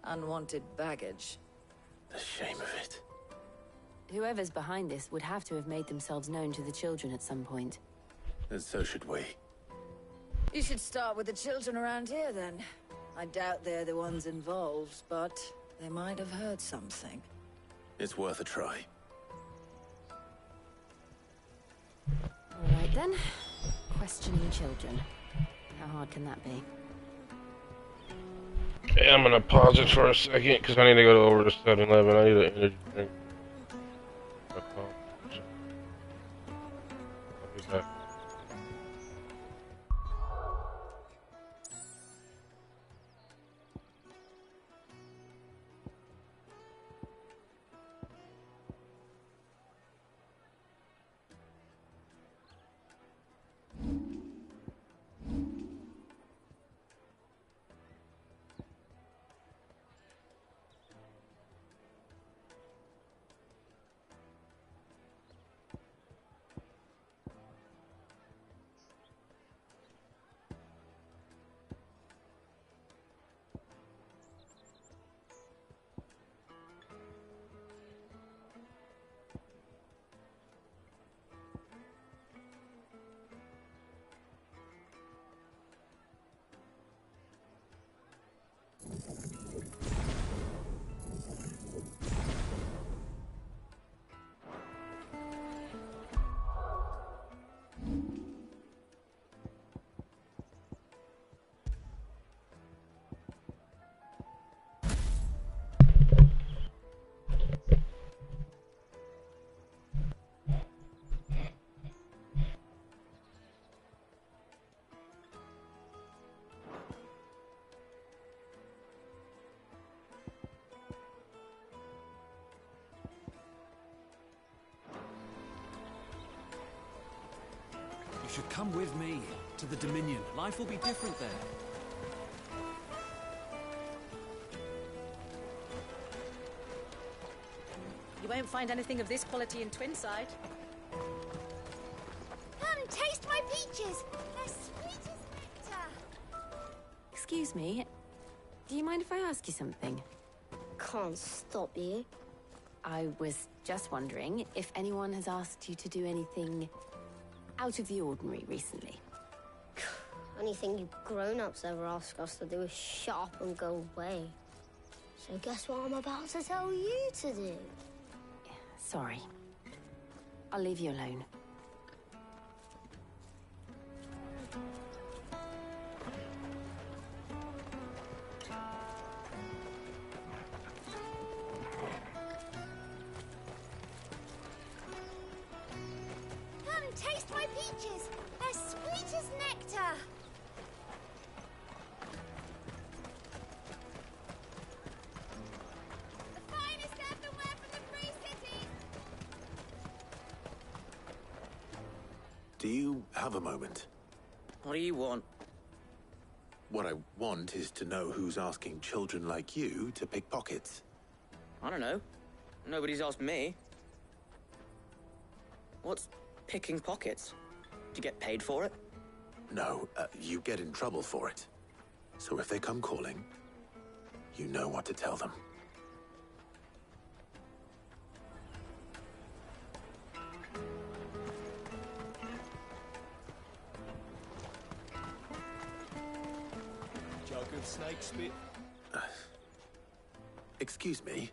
unwanted baggage. The shame of it. Whoever's behind this would have to have made themselves known to the children at some point. And so should we. You should start with the children around here, then. I doubt they're the ones involved, but they might have heard something. It's worth a try. All right then. questioning children. How hard can that be? Okay, I'm gonna pause it for a second because I need to go over to 7-Eleven. I need an energy drink. I'll be back. You should come with me to the Dominion. Life will be different there. You won't find anything of this quality in Twinside. Come, taste my peaches. They're sweet as nectar. Excuse me. Do you mind if I ask you something? Can't stop you. I was just wondering if anyone has asked you to do anything out of the ordinary recently. Anything you grown-ups ever ask us to do is shut up and go away. So guess what I'm about to tell you to do? Sorry. I'll leave you alone. Come, taste my peaches. They're sweet as nectar. The finest earthenware from the Free Cities. Do you have a moment? What do you want? What I want is to know who's asking children like you to pick pockets. I don't know. Nobody's asked me. What's picking pockets? Do you get paid for it? No, you get in trouble for it. So if they come calling, you know what to tell them. Jug of snake spit. Excuse me?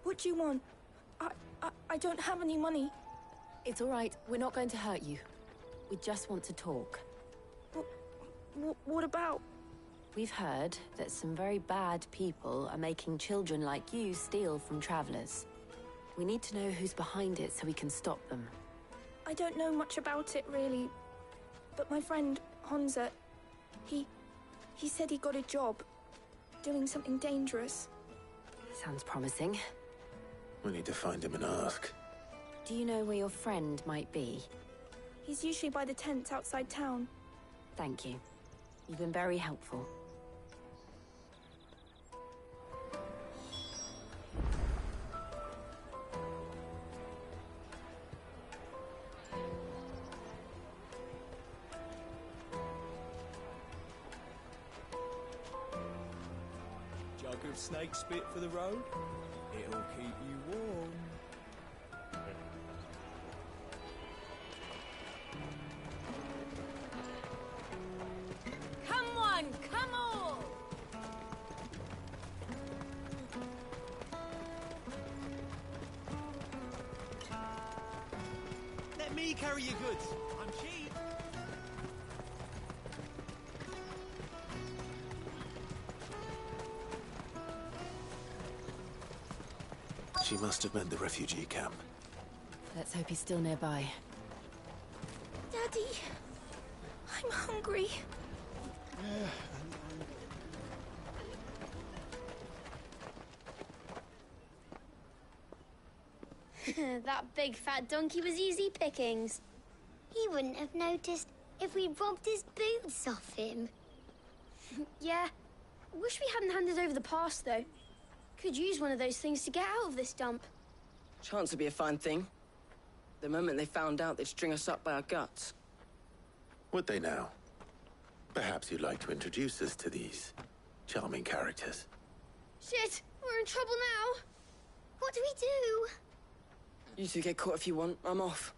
What do you want? I don't have any money. It's all right. We're not going to hurt you. We just want to talk. What about? We've heard that some very bad people are making children like you steal from travelers. We need to know who's behind it so we can stop them. I don't know much about it, really. But my friend, Honza, he said he got a job doing something dangerous. Sounds promising. We need to find him and ask. Do you know where your friend might be? He's usually by the tents outside town. Thank you. You've been very helpful. Jug of snake spit for the road. It'll keep you warm. Come on, come on! Let me carry your goods. I'm cheap. She must have meant the refugee camp. Let's hope he's still nearby. Daddy, I'm hungry. That big fat donkey was easy pickings. He wouldn't have noticed if we'd robbed his boots off him. Yeah. Wish we hadn't handed over the pass, though. Could use one of those things to get out of this dump. Chance would be a fine thing. The moment they found out, they'd string us up by our guts. Would they now? Perhaps you'd like to introduce us to these charming characters. Shit, we're in trouble now. What do we do? You two get caught if you want. I'm off.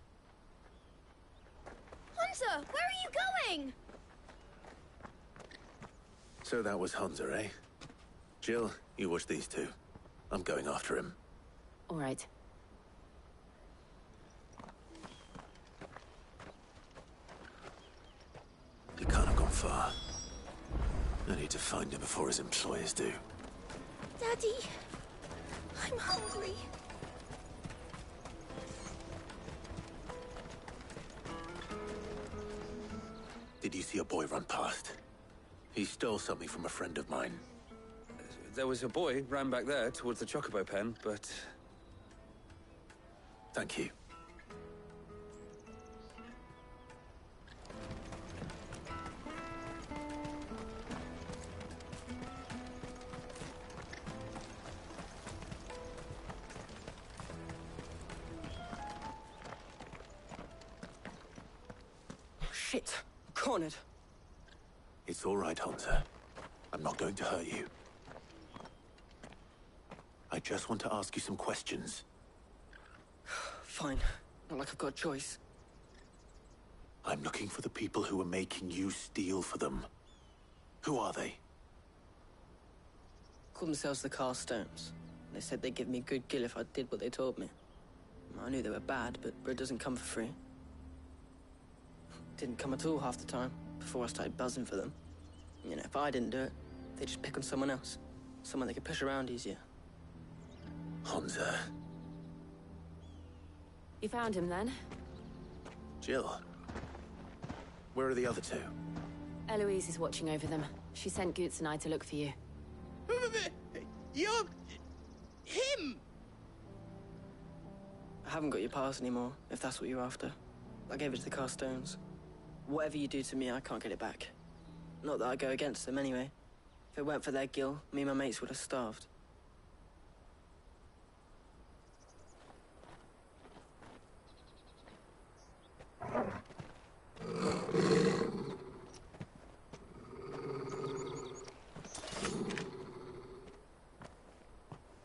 Hunter, where are you going? So that was Hunter, eh? Jill, you watch these two. I'm going after him. All right. He can't have gone far. I need to find him before his employers do. Daddy, I'm hungry. Did you see a boy run past? He stole something from a friend of mine. There was a boy ran back there towards the Chocobo pen, but... Thank you. Shit. Cornered. It's all right, Hunter. I'm not going to hurt you. I just want to ask you some questions. Fine. Not like I've got a choice. I'm looking for the people who are making you steal for them. Who are they? Call themselves the Carstones. They said they'd give me good gill if I did what they told me. I knew they were bad, but bread doesn't come for free. Didn't come at all half the time, before I started buzzing for them. You know, if I didn't do it, they'd just pick on someone else. Someone they could push around easier. Hunter. You found him, then? Jill. Where are the other two? Eloise is watching over them. She sent Goots and I to look for you. You're... him! I haven't got your pass anymore, if that's what you're after. I gave it to the Carstones. Whatever you do to me, I can't get it back. Not that I go against them anyway. If it weren't for their gill, me and my mates would have starved.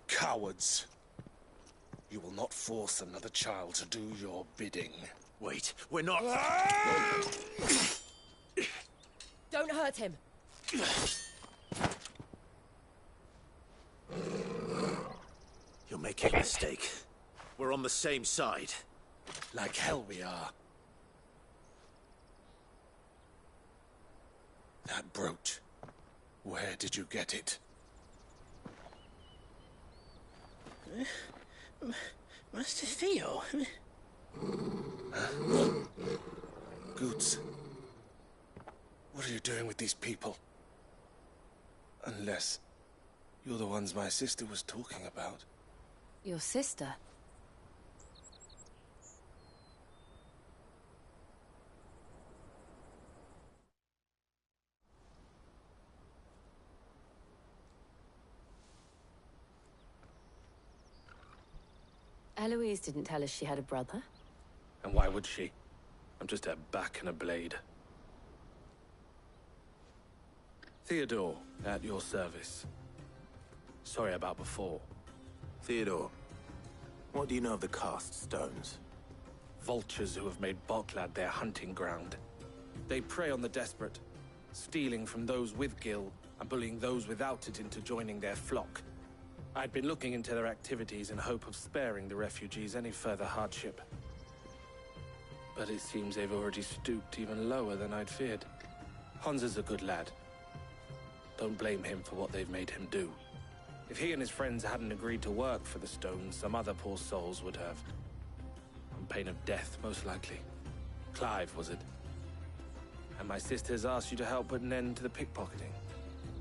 Cowards. You will not force another child to do your bidding. Wait, we're not... Don't hurt him. You're making a mistake. We're on the same side. Like hell we are. That brooch. Where did you get it? Master Theo? Goots. What are you doing with these people? Unless you're the ones my sister was talking about. Your sister? Eloise didn't tell us she had a brother. And why would she? I'm just her back and a blade. Theodore, at your service. Sorry about before. Theodore, what do you know of the Cast Stones? Vultures who have made Boklad their hunting ground. They prey on the desperate, stealing from those with gil and bullying those without it into joining their flock. I'd been looking into their activities in hope of sparing the refugees any further hardship. But it seems they've already stooped even lower than I'd feared. Hans is a good lad. Don't blame him for what they've made him do. If he and his friends hadn't agreed to work for the stones, some other poor souls would have. On pain of death, most likely. Clive, was it? And my sisters asked you to help put an end to the pickpocketing.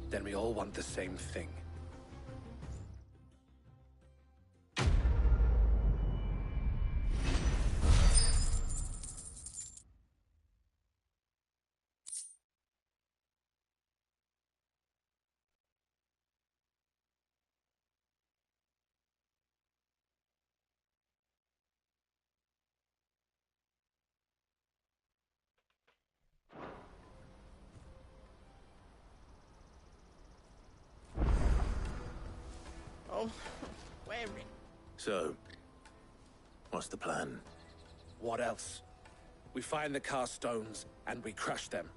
Then we all want the same thing. Oh, where? So, what's the plan? What else? We find the cast stones, and we crush them.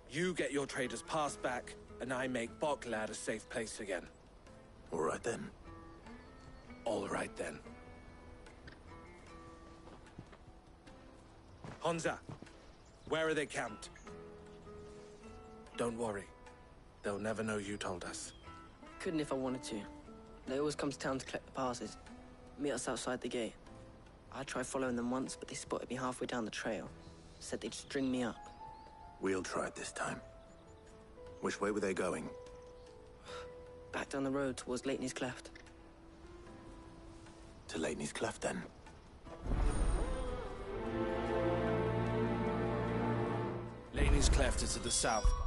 You get your trader's pass back, and I make Boklad a safe place again. All right then. All right then. Honza, where are they camped? Don't worry. They'll never know you told us. Couldn't if I wanted to. They always come to town to collect the passes. Meet us outside the gate. I tried following them once, but they spotted me halfway down the trail. Said they'd string me up. We'll try it this time. Which way were they going? Back down the road towards Leitney's Cleft. To Leitney's Cleft, then. Leitney's Cleft is to the south.